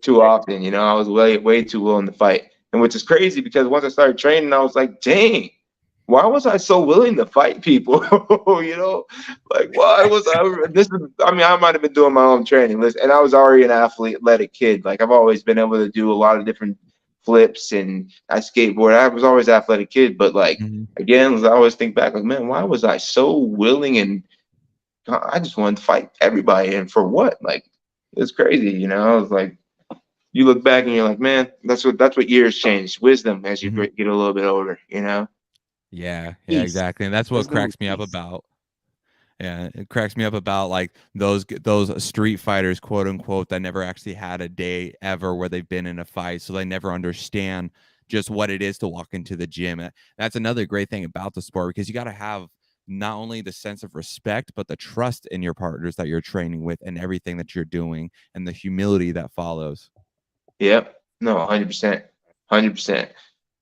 too often, I was way too willing to fight. And which is crazy, because once I started training, I was like, dang, why was I so willing to fight people? Why was I might have been doing my own training list, and I was already an athletic kid. I've always been able to do a lot of different flips, and I skateboard. I was always an athletic kid, but again, I always think back, man, why was I so willing? And I just wanted to fight everybody, and for what? It's crazy, I was like, you look back and you're like, man, that's what years change. Wisdom as you get a little bit older, Yeah, exactly. And that's what cracks me up about. Yeah, it cracks me up about those street fighters, quote unquote, that never actually had a day ever where they've been in a fight, so they never understand just what it is to walk into the gym. That's another great thing about the sport, because you got to have not only the sense of respect, but the trust in your partners that you're training with and everything that you're doing, and the humility that follows. Yep. No, 100%. 100%.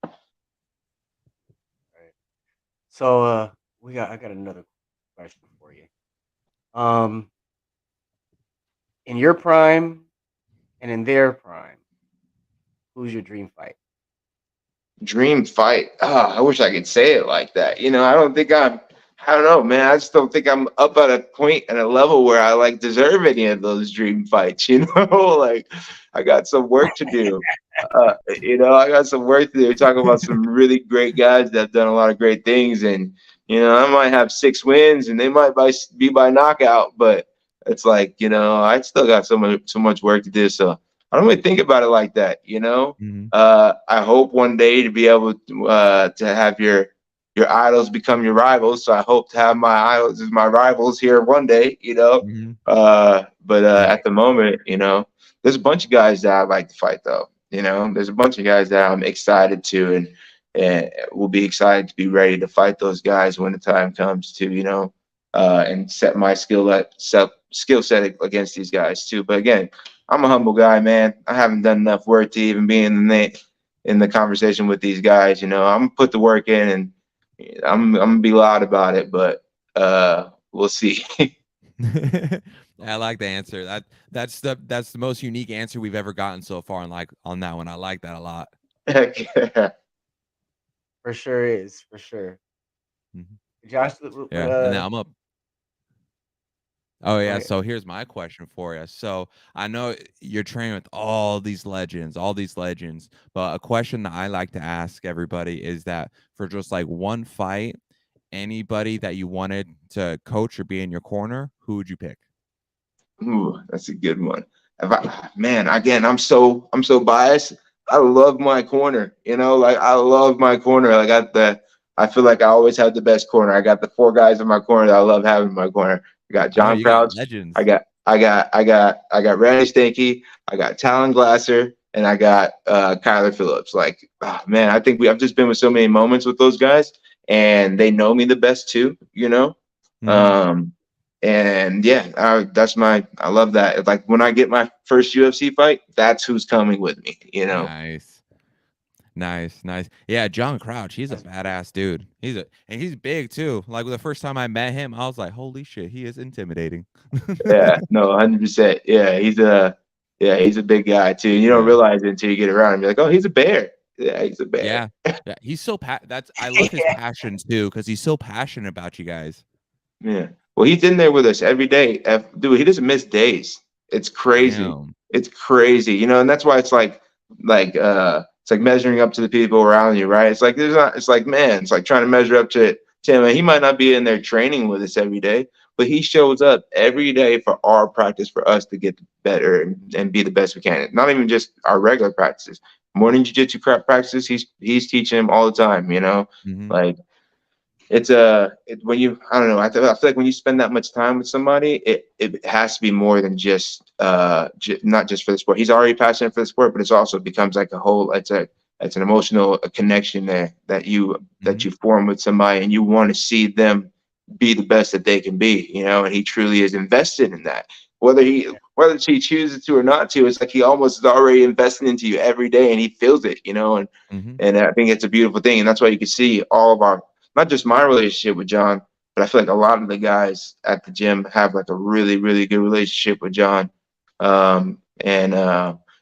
Right. So I got another question for you. Um, in your prime and in their prime, who's your dream fight? Dream fight. I wish I could say it like that. I don't know, man. I just don't think I'm up at a point and a level where I like deserve any of those dream fights, Like I got some work to do. I got some work to do. We're talking about some really great guys that have done a lot of great things, and I might have 6 wins, and they might be by knockout, but it's like I still got so much work to do. So I don't really think about it like that. Mhm. I hope one day to be able to have your idols become your rivals. So I hope to have my idols as my rivals here one day. Mhm. But Nice. at the moment, there's a bunch of guys that I'd like to fight though. There's a bunch of guys that I'm excited to and will be excited to be ready to fight those guys when the time comes to, and set my skill set against these guys too. But again, I'm a humble guy, man. I haven't done enough work to even be in the conversation with these guys. I'm gonna put the work in, and I'm gonna be loud about it, but we'll see. I like the answer. That's the most unique answer we've ever gotten so far, and like on that one, I like that a lot. Heck yeah. For sure is for sure. Mhm. Josh, Yeah, and now I'm up. Oh go yeah, ahead. so here's my question for you. So I know you're training with all these legends, but a question that I like to ask everybody is that for just like one fight, anybody that you wanted to coach or be in your corner, who would you pick? Ooh, that's a good one. Man, again, I'm so biased. I love my corner. Like I love my corner. I feel like I always have the best corner. I got the 4 guys in my corner that I love having in my corner. I got I know John you got Crouch. I legends. got Randy Stanky. I got Talon Glasser, and I got Kyler Phillips. Like, man, I think I've just been with so many moments with those guys, and they know me the best too. Mhm. Um, and yeah, I love that. Like when I get my first UFC fight, that's who's coming with me. Nice. Nice, nice. Yeah, John Crouch, he's a badass dude. And he's big too. Like the first time I met him, I was like, "Holy shit, he is intimidating." Yeah, no, 100%. Yeah, he's a big guy too. You don't Yeah. realize it until you get around him. You're like, oh, he's a bear. Yeah, he's a bear. Yeah. Yeah, he's so that's I love his passion too cuz he's so passionate about you guys. Yeah. Well, he's in there with us every day. Dude, he doesn't miss days. It's crazy. Damn. It's crazy. And that's why it's like measuring up to the people around you, right? It's like man, it's like trying to measure up to him. And he might not be in there training with us every day, but he shows up every day for our practice for us to get better and be the best we can. Not even just our regular practices. Morning jiu-jitsu practices, he's teaching him all the time. Mhm. Like when you I don't know I feel like when you spend that much time with somebody, it has to be more than just not just for the sport. He's already passionate for the sport, but it's also becomes like a whole it's an emotional connection there that Mhm. you form with somebody, and you want to see them be the best that they can be. And he truly is invested in that, whether he chooses to or not to. It's like he almost is already investing into you every day, and he feels it. and Mhm. and I think it's a beautiful thing, and that's why you can see all of our, not just my relationship with John, but I feel like a lot of the guys at the gym have like a really, really good relationship with John, and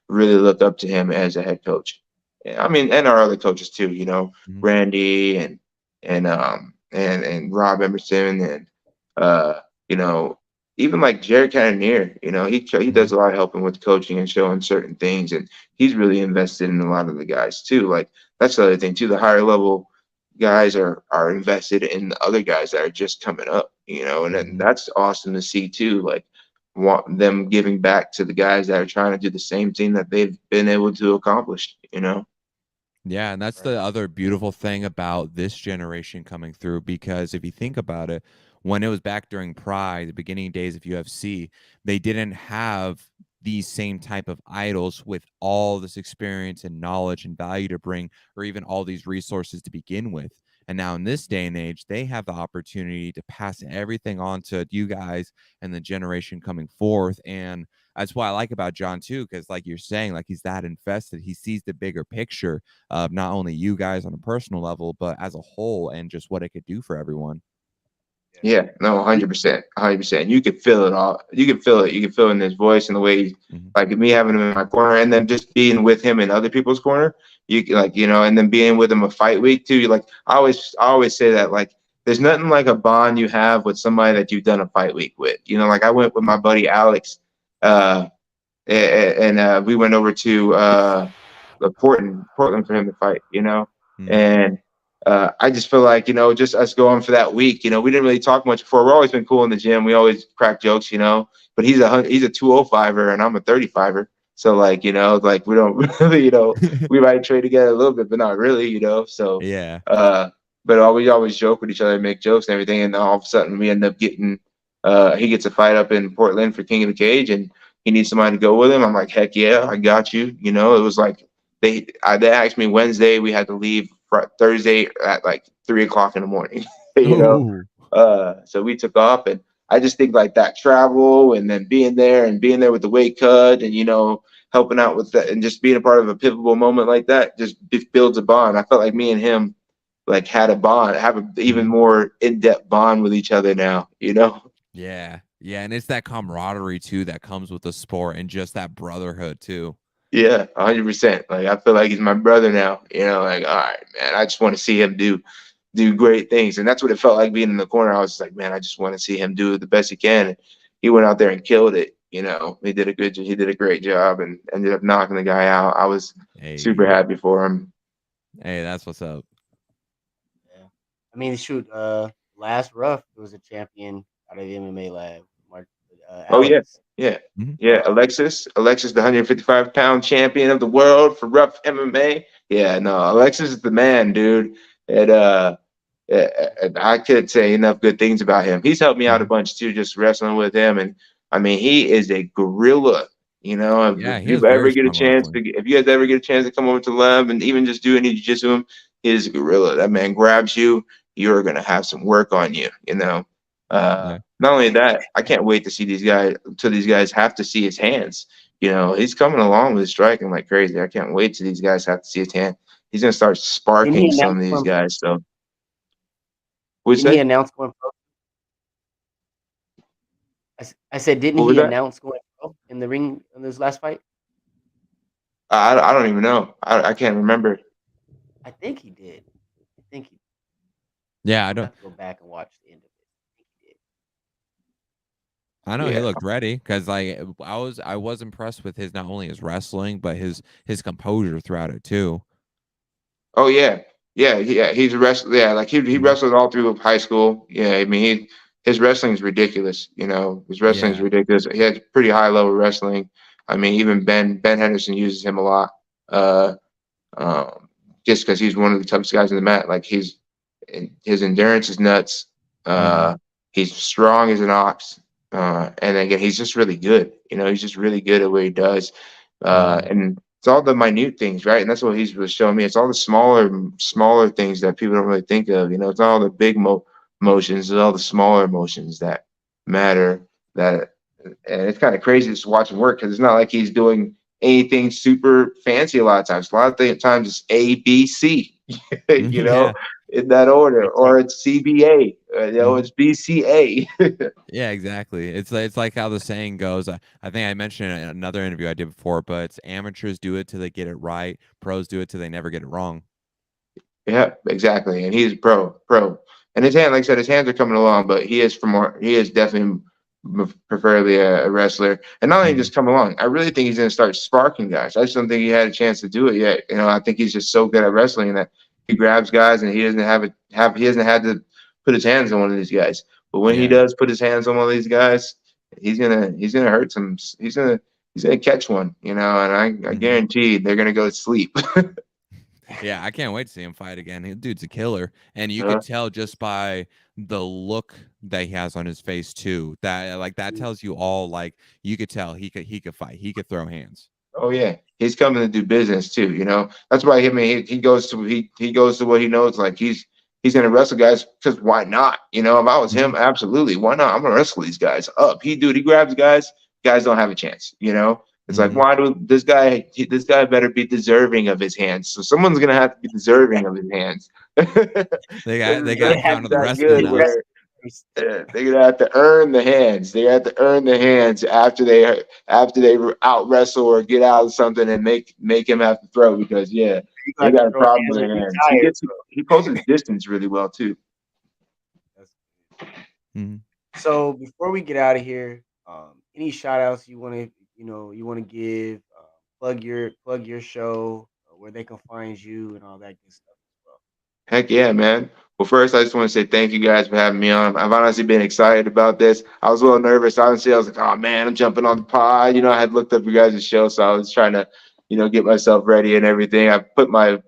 really look up to him as a head coach. I mean, and our other coaches too. Mhm. Randy and Rob Emerson, and uh, you know, even like Jared Cannonier. He does Mhm. a lot of helping with coaching and showing certain things, and he's really invested in a lot of the guys too. Like that's the other thing too. The higher level guys are invested in the other guys that are just coming up, and then Mhm. that's awesome to see too. Like want them giving back to the guys that are trying to do the same thing that they've been able to accomplish. Yeah, and that's Right. the other beautiful thing about this generation coming through because if you think about it, when it was back during Pride, the beginning days of UFC, they didn't have these same type of idols with all this experience and knowledge and value to bring, or even all these resources to begin with. And now in this day and age, they have the opportunity to pass everything on to you guys and the generation coming forth. And that's what I like about John too, because like you're saying, like he's that invested. He sees the bigger picture of not only you guys on a personal level, but as a whole, and just what it could do for everyone. Yeah, no, 100%, 100%. You could feel it all. You can feel it. You can feel it in his voice and the way, like me having him in my corner, and then just being with him in other people's corner. You like, and then being with him a fight week too. Like I always say that, like there's nothing like a bond you have with somebody that you've done a fight week with. Like I went with my buddy Alex, and we went over to Portland for him to fight. And I just feel like, just us going for that week, we didn't really talk much before. We've always been cool in the gym. We always crack jokes, but he's a 205er and I'm a 35er. So like, like we don't really, we might trade together a little bit, but not really, so, Yeah. But we always joke with each other, make jokes and everything. And then all of a sudden we end up getting, he gets a fight up in Portland for King of the Cage and he needs somebody to go with him. I'm like, heck yeah, I got you. It was like, they asked me Wednesday, we had to leave Thursday at like 3:00 in the morning, so we took off, and I just think like that travel and then being there with the weight cut and, helping out with that and just being a part of a pivotal moment like that just builds a bond. I felt like me and him like had a bond, have an even more in-depth bond with each other now, Yeah. Yeah. And it's that camaraderie too that comes with the sport and just that brotherhood too. Yeah, 100%. Like I feel like he's my brother now. Like all right, man. I just want to see him do great things, and that's what it felt like being in the corner. I was like, man, I just want to see him do the best he can. And he went out there and killed it. He did a great job and ended up knocking the guy out. I was super happy for him. Hey, that's what's up. Yeah, I mean, shoot. Last rough, there was a champion out of the MMA lab. Oh yeah. Yeah, Alexis, the 155-pound champion of the world for rough MMA. Yeah, no, Alexis is the man, dude. And I could say enough good things about him. He's helped me out a bunch too, just wrestling with him. And I mean, he is a gorilla. If you guys ever get a chance to come over to the lab and even just do any jiu-jitsu with him, he is a gorilla. That man grabs you, you're gonna have some work on you. Not only that, I can't wait to see these guys until these guys have to see his hands. He's coming along with his striking like crazy. I can't wait till these guys have to see his hand. He's gonna start sparking some of these guys. So, didn't he announce going pro? I said, didn't he announce going pro in the ring in this last fight? I don't even know. I can't remember. I think he did. Yeah, I don't have to go back and watch the end of it. I know he looked ready because like I was impressed with his not only his wrestling but his composure throughout it too. Oh yeah. He's a wrestler. Yeah, like he wrestled all through high school. Yeah, I mean his wrestling is ridiculous. His wrestling is ridiculous. He has pretty high level wrestling. I mean, even Ben Henderson uses him a lot. Just because he's one of the toughest guys in the mat. Like his endurance is nuts. He's strong as an ox. And again, he's just really good. He's just really good at what he does. And it's all the minute things, right? And that's what he was showing me. It's all the smaller things that people don't really think of. It's not all the big motions. It's all the smaller motions that matter. And it's kind of crazy just to watch him work because it's not like he's doing anything super fancy a lot of times. A lot of times it's A, B, C, in that order, or it's CBA, it's BCA. Yeah, exactly. It's like how the saying goes. I think I mentioned it in another interview I did before, but it's amateurs do it till they get it right. Pros do it till they never get it wrong. Yeah, exactly. And he's pro. And his hand, like I said, his hands are coming along, but he is definitely preferably a wrestler. And not only just come along, I really think he's going to start sparking guys. I just don't think he had a chance to do it yet. I think he's just so good at wrestling that he grabs guys and he doesn't he hasn't had to put his hands on one of these guys. But when he does put his hands on one of these guys, he's gonna hurt some. He's gonna catch one, and I guarantee they're gonna go to sleep. Yeah, I can't wait to see him fight again. Dude's a killer, and you can tell just by the look that he has on his face too. That tells you all. Like you could tell he could fight. He could throw hands. Oh yeah, he's coming to do business too. That's why he goes to what he knows. Like he's gonna wrestle guys because why not? If I was him, absolutely, why not? I'm gonna wrestle these guys up. He grabs guys guys don't have a chance. It's like, why do this guy better be deserving of his hands? So someone's gonna have to be deserving of his hands. They got to counter the rest good now. where they're gonna have to earn the hands. They have to earn the hands after they out wrestle or get out of something and make him have to throw, because they got a problem with their hands. He poses distance really well too. So before we get out of here, any shout outs you want to give, plug your show, where they can find you and all that good stuff as well. Heck yeah, man. Well, first, I just want to say thank you guys for having me on. I've honestly been excited about this. I was a little nervous. Honestly, I was like, oh, man, I'm jumping on the pod. I had looked up your guys' show, so I was trying to, get myself ready and everything. I put my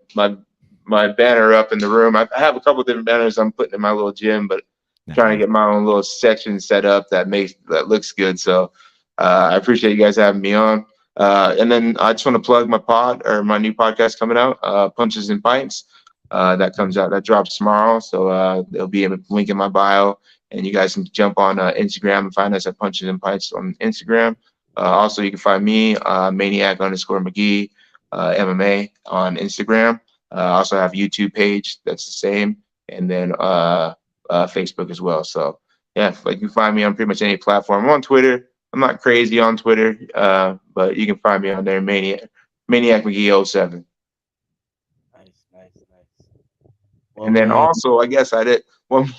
banner up in the room. I have a couple different banners I'm putting in my little gym, but trying to get my own little section set up that looks good. So I appreciate you guys having me on. And then I just want to plug my pod, or my new podcast coming out, Punches and Pints. That drops tomorrow. So there'll be a link in my bio, and you guys can jump on Instagram and find us at Punches and Pints on Instagram. Also, you can find me, Maniac_Mcghee, MMA on Instagram. I also have a YouTube page that's the same, and then Facebook as well. So yeah, you can find me on pretty much any platform. I'm on Twitter. I'm not crazy on Twitter, but you can find me on there, Maniac Mcghee 07. Well, and then also, I guess I did one.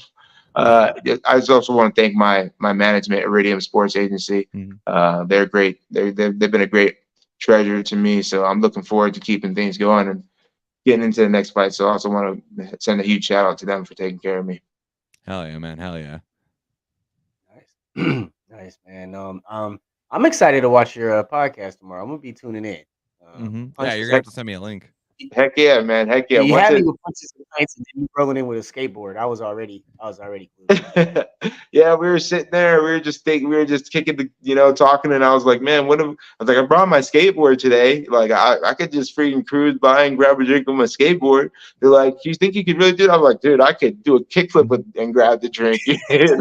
I just also want to thank my management, Iridium Sports Agency. They're great. They've been a great treasure to me. So I'm looking forward to keeping things going and getting into the next fight. So I also want to send a huge shout out to them for taking care of me. Hell yeah, man. Hell yeah. Nice. Nice, man. I'm excited to watch your podcast tomorrow. I'm gonna be tuning in. Yeah, you're gonna have to send me a link. Heck yeah, man. Heck yeah. You had me with Punches and Pints, and then you rolling in with a skateboard. I was already glued. Yeah, we were sitting there. We were just kicking the, talking, and I was like, man, I brought my skateboard today. Like, I could just freaking cruise by and grab a drink with my skateboard. They're like, you think you could really do it? I'm like, dude, I could do a kickflip and grab the drink. They're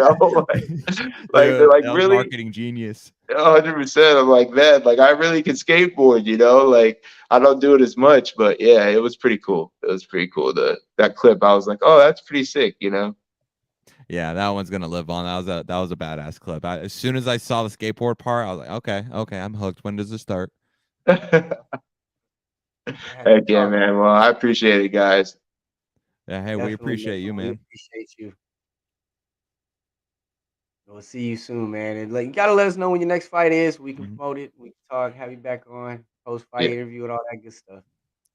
like, really? Marketing genius. 100%. I'm like, man, like I really can skateboard, like I don't do it as much, but yeah, it was pretty cool. It was pretty cool. That clip, I was like, oh, that's pretty sick, Yeah, that one's gonna live on. That was a badass clip. As soon as I saw the skateboard part, I was like, okay, I'm hooked. When does it start? Heck yeah, man. Well, I appreciate it, guys. Yeah, hey, we appreciate you, man. We appreciate you. We'll see you soon, man. And you gotta let us know when your next fight is. We can promote it. We can talk, have you back on, post-fight interview, and all that good stuff.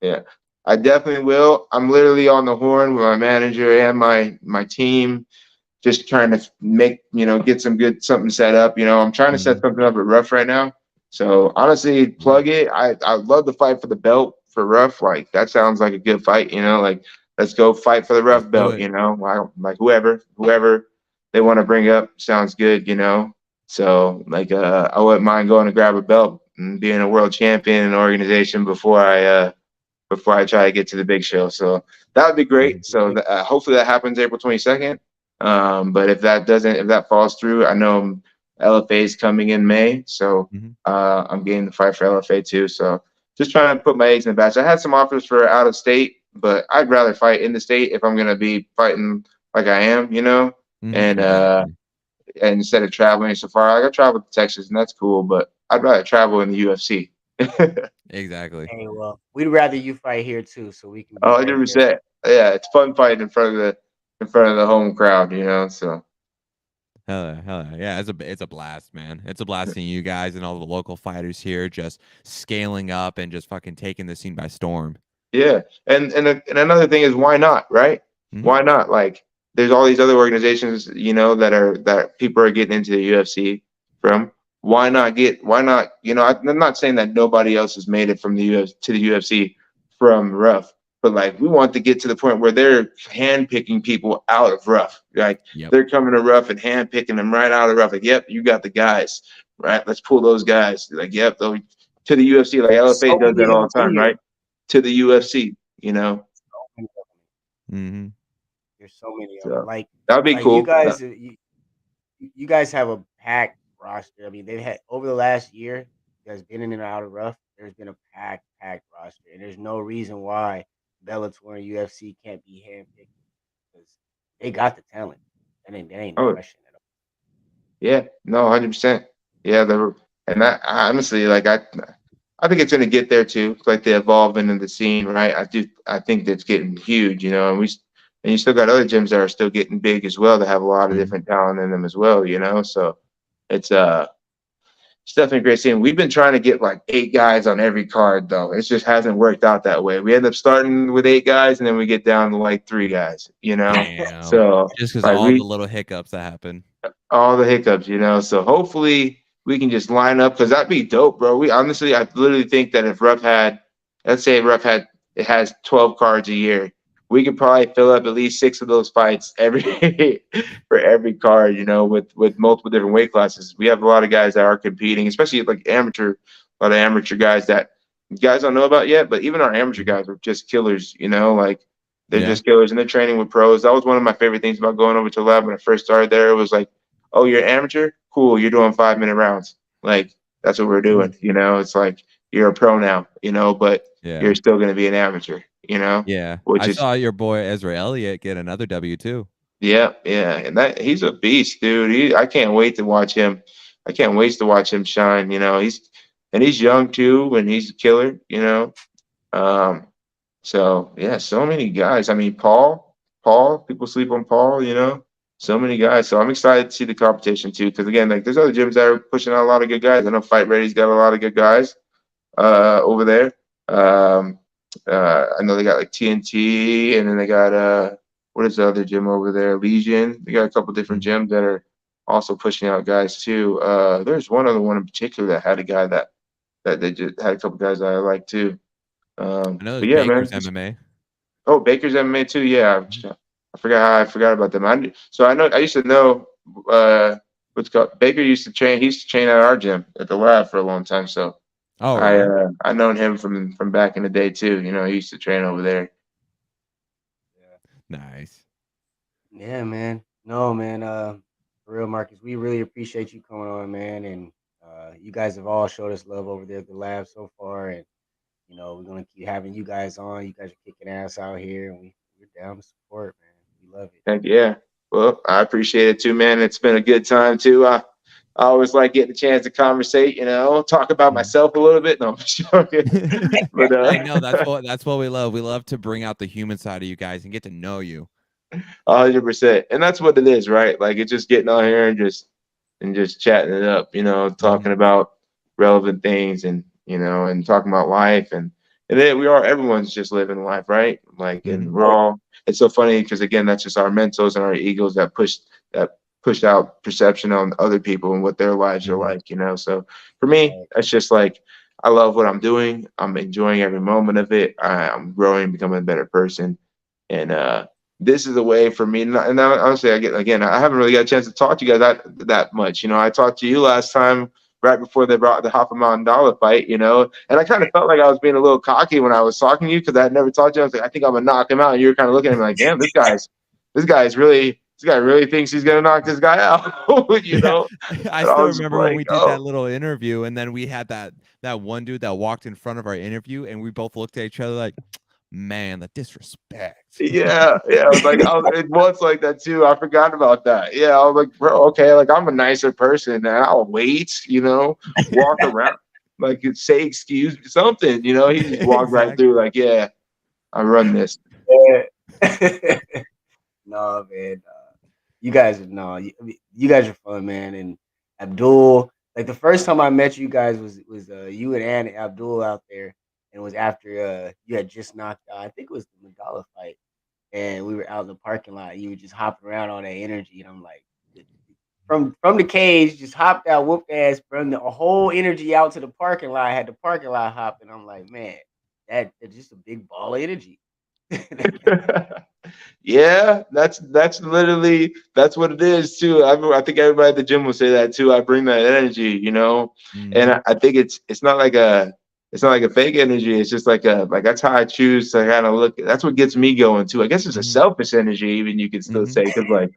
Yeah, I definitely will. I'm literally on the horn with my manager and my team, just trying to make get something set up. I'm trying to set something up at Rough right now. So honestly, plug it. I'd love to fight for the belt for Rough. Like that sounds like a good fight. Let's go fight for the Rough belt. Like whoever they want to bring up sounds good, So I wouldn't mind going to grab a belt and being a world champion in an organization before I try to get to the big show. So that would be great. So hopefully that happens April 22nd. But if that falls through, I know LFA is coming in May. So I'm getting the fight for LFA too. So just trying to put my eggs in the basket. I had some offers for out of state, but I'd rather fight in the state if I'm going to be fighting like I am, and instead of traveling so far, I got to travel to Texas, and that's cool. But I'd rather travel in the UFC. Exactly. Hey, well, we'd rather you fight here too, so we can. 100%. Yeah, it's fun fighting in front of the home crowd, So. Hell yeah, it's a blast, man. It's a blast seeing you guys and all the local fighters here just scaling up and just fucking taking the scene by storm. Yeah, and another thing is, why not, right? Why not? Like, there's all these other organizations, that people are getting into the UFC from. Why not? I'm not saying that nobody else has made it from the UFC from Rough, but we want to get to the point where they're handpicking people out of Rough. They're coming to Rough and handpicking them right out of Rough. Like, yep, you got the guys, right? Let's pull those guys. Like, yep, to the UFC. Like LFA does that all the time, right? To the UFC, There's so many of them. That would be cool. You guys have a packed roster. I mean, they've had over the last year, there's been in and out of rough. There's been a packed roster, and there's no reason why Bellator and UFC can't be handpicked because they got the talent. That ain't no Oh, question at all. yeah, no, 100%. Yeah, and I honestly like I think it's going to get there too. Like the evolving of the scene, right? I think that's getting huge, and you still got other gyms that are still getting big as well that have a lot of different talent in them as well. So it's it's definitely a great scene. We've been trying to get like 8 guys on every card though. It just hasn't worked out that way. We end up starting with 8 guys and then we get down to like 3 guys. Damn. So just because like all the little hiccups that happen. all the hiccups. So hopefully we can just line up because that'd be dope, bro. I literally think that if let's say it has 12 cards a year, we could probably fill up at least 6 of those fights for every card, with multiple different weight classes. We have a lot of guys that are competing, especially like a lot of amateur guys that guys don't know about yet, but even our amateur guys are just killers, like they're just killers and they're training with pros. That was one of my favorite things about going over to lab when I first started there. It was like, oh, you're an amateur? Cool, you're doing 5-minute rounds. Like that's what we're doing, It's like you're a pro now, but you're still gonna be an amateur, Yeah. Which I is saw your boy Ezra Elliott get another W too. yeah, and he's a beast, dude. I can't wait to watch him. I can't wait to watch him shine. He's young too, and he's a killer. So yeah, so many guys. I mean, Paul, people sleep on Paul. So many guys. So I'm excited to see the competition too, because again, like there's other gyms that are pushing out a lot of good guys. I know Fight Ready's got a lot of good guys over there. I know they got like TNT, and then they got what is the other gym over there? Legion. They got a couple different gyms that are also pushing out guys too. There's one other one in particular that had a guy that they just had a couple guys that I like too. I know But yeah, Baker's man. MMA. Oh, Baker's MMA too. Yeah, I forgot about them. I used to know what's called Baker used to train. He used to train at our gym at the lab for a long time. So I known him from back in the day too. He used to train over there. Nice. Yeah, man. No, man. For real, Marcus, we really appreciate you coming on, man. And you guys have all showed us love over there at the lab so far. And, we're going to keep having you guys on. You guys are kicking ass out here. And we're down to support, man. We love it. Thank you. Yeah. Well, I appreciate it too, man. It's been a good time too. I always like getting a chance to conversate, talk about myself a little bit. No, I'm joking. But I know that's what we love. We love to bring out the human side of you guys and get to know you. 100%. And that's what it is, right? Like it's just getting on here and just chatting it up, talking about relevant things and talking about life and then everyone's just living life, right? Like and it's so funny because again, that's just our mentals and our egos that push out perception on other people and what their lives are like, So for me, that's just like I love what I'm doing. I'm enjoying every moment of it. I'm growing, becoming a better person. And this is a way for me. And honestly, I haven't really got a chance to talk to you guys that much. I talked to you last time right before they brought the $500,000 fight, and I kind of felt like I was being a little cocky when I was talking to you because I had never talked to you. I was like, I think I'm gonna knock him out. And you were kind of looking at me like, damn, this guy really thinks he's gonna knock this guy out. I still remember when we did that little interview, and then we had that one dude that walked in front of our interview, and we both looked at each other like, man, the disrespect. Yeah. I was like, it was like that too. I forgot about that. Yeah, I was like, bro, okay, like I'm a nicer person, and I'll wait, walk around, like say excuse me, something, He just walked right through, like, yeah, I run this. No, man. You guys are fun, man. And Abdul, like the first time I met you guys was you and Ann and Abdul out there. And it was after you had just knocked out, I think it was the Magala fight. And we were out in the parking lot. You were just hopping around on that energy. And I'm like, from the cage, just hopped out, whooped ass, bring the whole energy out to the parking lot. I had the parking lot hop. And I'm like, man, that's just a big ball of energy. Yeah, that's literally what it is too. I think everybody at the gym will say that too. I bring that energy, and I think it's not like a fake energy. It's just like that's how I choose to kind of look. That's what gets me going too. I guess it's a selfish energy, even you could still say, because like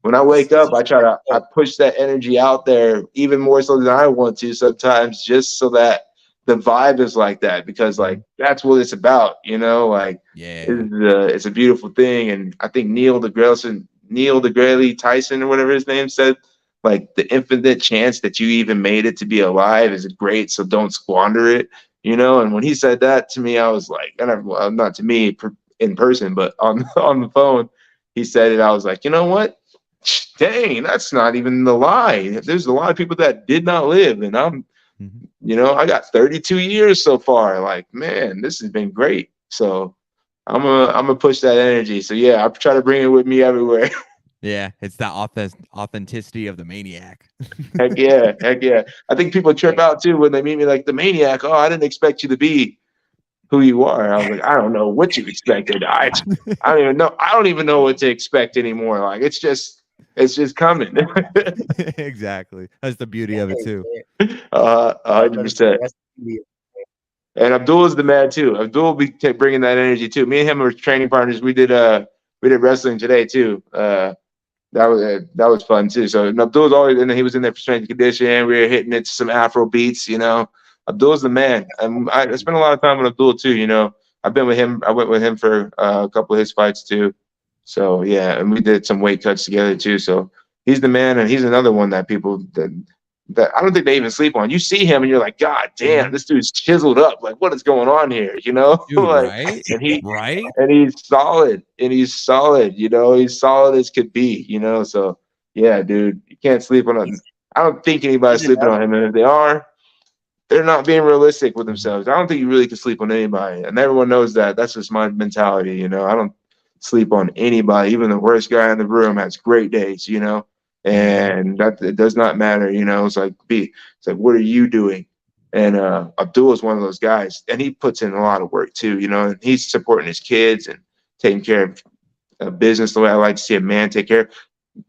when I wake up, I push that energy out there even more so than I want to sometimes, just so that the vibe is like that, because like that's what it's about, you know, like it's a beautiful thing. And I think Neil deGrasse Tyson or whatever his name said, like the infinite chance that you even made it to be alive is great, so don't squander it, you know. And when he said that to me, I was like, well, not to me in person, but on on the phone, he said it. I was like, you know what? Dang, that's not even the lie. There's a lot of people that did not live, and you know, I got 32 years so far. Like, man, this has been great. So I'm gonna push that energy. So yeah, I try to bring it with me everywhere. Yeah, it's the authenticity of the maniac. Heck yeah, heck yeah. I think people trip out too when they meet me, like the maniac. Oh, I didn't expect you to be who you are. I was like, I don't know what you expected. I don't even know. I don't even know what to expect anymore. Like it's just coming. Exactly. That's the beauty of it too. 100%. And Abdul is the man too. Abdul will be bringing that energy too. Me and him are training partners. We did wrestling today too. That was fun too. So Abdul's always, and he was in there for strength and conditioning. We were hitting it to some Afro beats, you know. Abdul's the man. And I spent a lot of time with Abdul too, you know. I've been with him. I went with him for a couple of his fights too. So yeah, and we did some weight cuts together too. So he's the man, and he's another one that people that I don't think they even sleep on. You see him and you're like, God damn, this dude's chiseled up. Like, what is going on here? You know? Dude, like, right? And he's solid. You know, he's solid as could be, you know. So yeah, dude, you can't sleep on him. I don't think anybody's sleeping on him, and if they are, they're not being realistic with themselves. I don't think you really can sleep on anybody, and everyone knows that. That's just my mentality, you know. I don't sleep on anybody. Even the worst guy in the room has great days, you know. And that it does not matter, you know. It's like what are you doing? And Abdul is one of those guys, and he puts in a lot of work too, you know. And he's supporting his kids and taking care of business the way I like to see a man take care.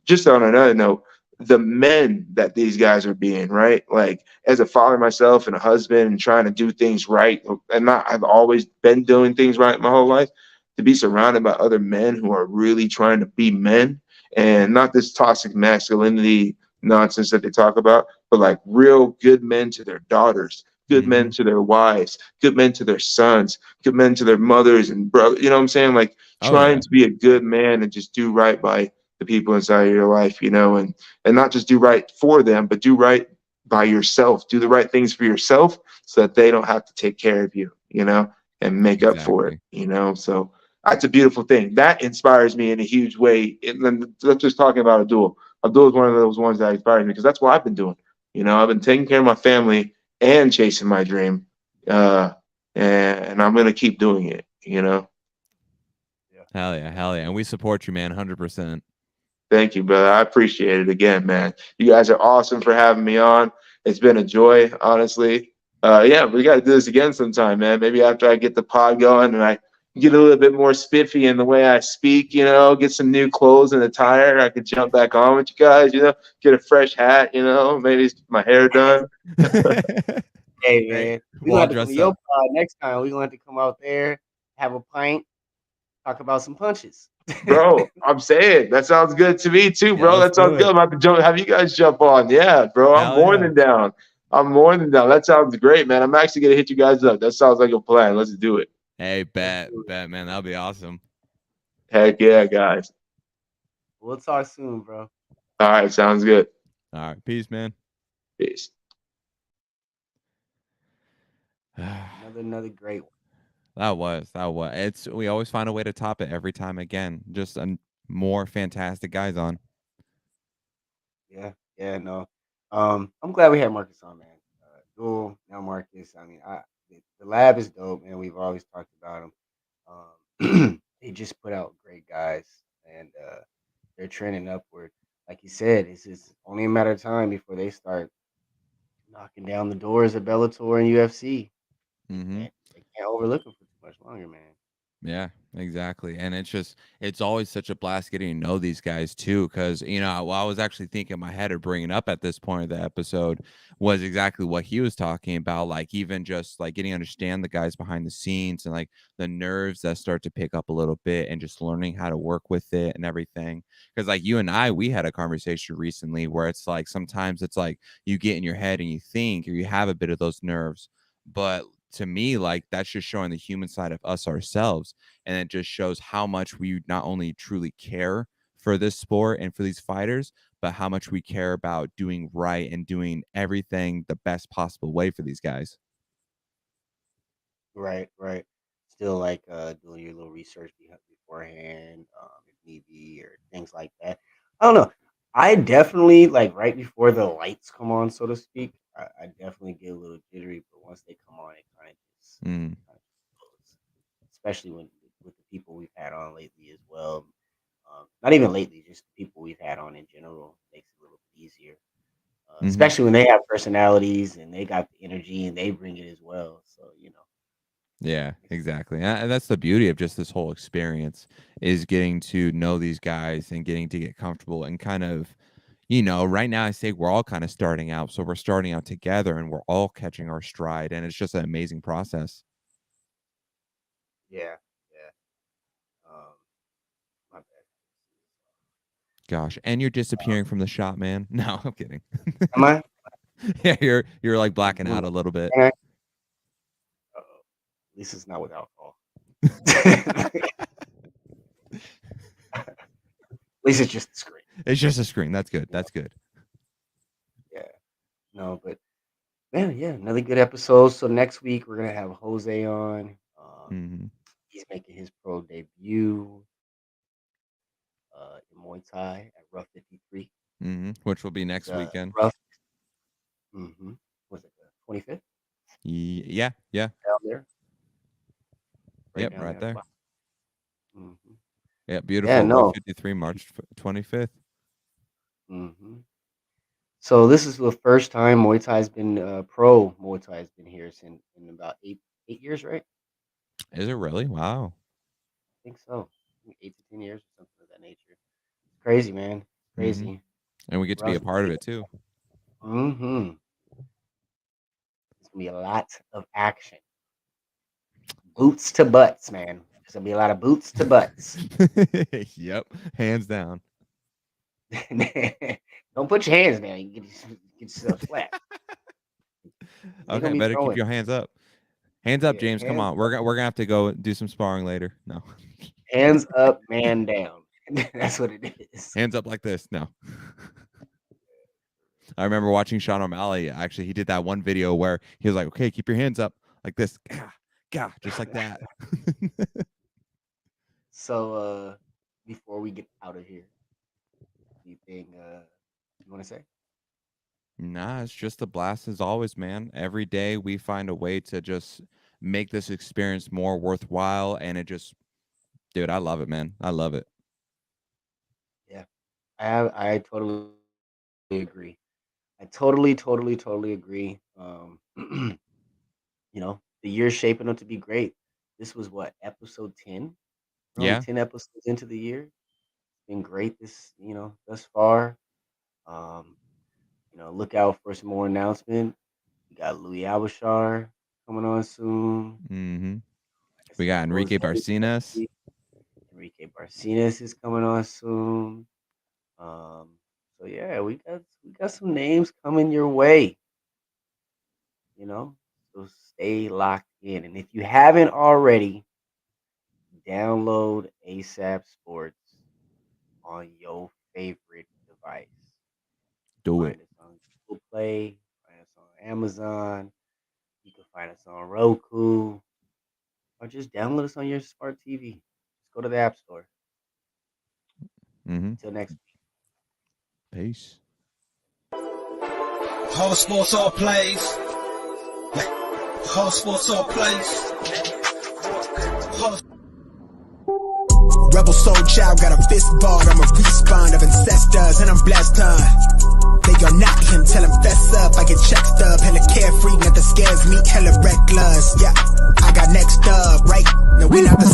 Just on another note, the men that these guys are being, right? Like as a father myself and a husband and trying to do things right, and I've always been doing things right my whole life. To be surrounded by other men who are really trying to be men and not this toxic masculinity nonsense that they talk about, but like real good men to their daughters, good men to their wives, good men to their sons, good men to their mothers and brothers. You know what I'm saying? Like trying to be a good man and just do right by the people inside of your life, you know, and not just do right for them, but do right by yourself. Do the right things for yourself so that they don't have to take care of you, you know, and make up for it, you know. So that's a beautiful thing. That inspires me in a huge way. And then let's just talking about Abdul. Abdul is one of those ones that inspires me because that's what I've been doing. You know, I've been taking care of my family and chasing my dream, and I'm gonna keep doing it. You know. Hell yeah, and we support you, man, 100%. Thank you, brother. I appreciate it again, man. You guys are awesome for having me on. It's been a joy, honestly. Yeah, we got to do this again sometime, man. Maybe after I get the pod going and I get a little bit more spiffy in the way I speak, you know, get some new clothes and attire, I could jump back on with you guys, you know, get a fresh hat, you know, maybe my hair done. Hey, man. We're going to have to come to your pod next time. We're going to have to come out there, have a pint, talk about some punches. Bro, I'm saying that sounds good to me too, bro. That sounds good. I'm about to have you guys jump on. Yeah, bro. I'm more than down. That sounds great, man. I'm actually gonna hit you guys up. That sounds like a plan. Let's do it. Hey, bet, man. That'll be awesome. Heck yeah, guys. We'll talk soon, bro. All right, sounds good. All right, peace, man. Peace. Another great one. That was. We always find a way to top it every time. Again, just more fantastic guys on. Yeah, no. I'm glad we had Marcus on, man. Duel, now Marcus. I mean, the lab is dope, man. We've always talked about them. They just put out great guys, and they're trending upward. Like you said, it's just only a matter of time before they start knocking down the doors of Bellator and UFC. Mm-hmm. They can't overlook them for too much longer, man. Yeah, Exactly. And it's always such a blast getting to know these guys too. Cause I was actually thinking in my head of bringing up at this point of the episode was exactly what he was talking about. Like even just like getting to understand the guys behind the scenes and like the nerves that start to pick up a little bit and just learning how to work with it and everything. Cause like you and we had a conversation recently where it's like, sometimes it's like you get in your head and you think, or you have a bit of those nerves, but to me, like that's just showing the human side of us ourselves. And it just shows how much we not only truly care for this sport and for these fighters, but how much we care about doing right and doing everything the best possible way for these guys. Right, right. Still like doing your little research beforehand, if need be, or things like that. I don't know. I definitely like right before the lights come on, so to speak. I definitely get a little jittery, but once they come on, it kind of just, Mm. goes. Especially with the people we've had on lately as well. Not even lately, just the people we've had on in general makes it a little bit easier. Mhm. Especially when they have personalities and they got the energy and they bring it as well. So Yeah, exactly. And that's the beauty of just this whole experience is getting to know these guys and getting to get comfortable and kind of, right now I say we're all kind of starting out. So we're starting out together and we're all catching our stride. And it's just an amazing process. yeah, yeah. My bad. Gosh. And you're disappearing from the shot, man. No, I'm kidding. Am I? Yeah, you're like blacking out a little bit. Am I? Uh-oh. At least it's not with alcohol. At least it's just the screen. It's just a screen. That's good. That's good. Yeah. No, but man, yeah, another good episode. So next week we're gonna have Jose on. Mhm. He's making his pro debut in Muay Thai at Rough 53. Which will be next weekend. Rough. Was it the 25th Yeah. down there? Yep, down right there. there. Mm-hmm. Yeah, beautiful. Yeah, Route no. 53, March 25th. Mm-hmm. So this is the first time Muay Thai's been pro Muay Thai has been here in about eight years, right? Is it really? Wow. I think so. 8 to 10 years or something of that nature. It's crazy, man. Crazy. And we get to be a part of it too. Mm-hmm. There's gonna be a lot of action. Boots to butts, man. There's gonna be a lot of boots to butts. Yep, hands down. Don't put your hands down. You get yourself flat. Okay, better keep your hands up. Hands up, James. Come on. We're gonna have to go do some sparring later. No. Hands up, man down. That's what it is. Hands up like this. No. I remember watching Sean O'Malley. Actually, he did that one video where he was like, "Okay, keep your hands up like this, gah, just like that." So, before we get out of here, anything you want to say? Nah, it's just a blast as always, man. Every day we find a way to just make this experience more worthwhile, and it just, dude, I love it, man. I love it. Yeah, I totally agree. I totally agree. The year's shaping up to be great. This was what, episode 10? We're Yeah. only 10 episodes into the year. It's been great thus far. Look out for some more announcement. We got Louis Abashar coming on soon. Mm-hmm. We got Enrique Barcinas. Enrique Barcinas is coming on soon. So yeah, we got some names coming your way. So stay locked in. And if you haven't already, download ASAP Sports on your favorite device. Do it. Find us on Google Play, find us on Amazon. You can find us on Roku, or just download us on your smart TV. Just go to the App Store. Until next week. Peace. Whole sports all plays. Whole sports all plays. Rebel soul child got a fist balled. I'm a respawn of ancestors and I'm blessed, They are not him, tell him fess up. I get check stub, hella carefree, nothing scares me, hella reckless. Yeah, I got next up, right? No, we not the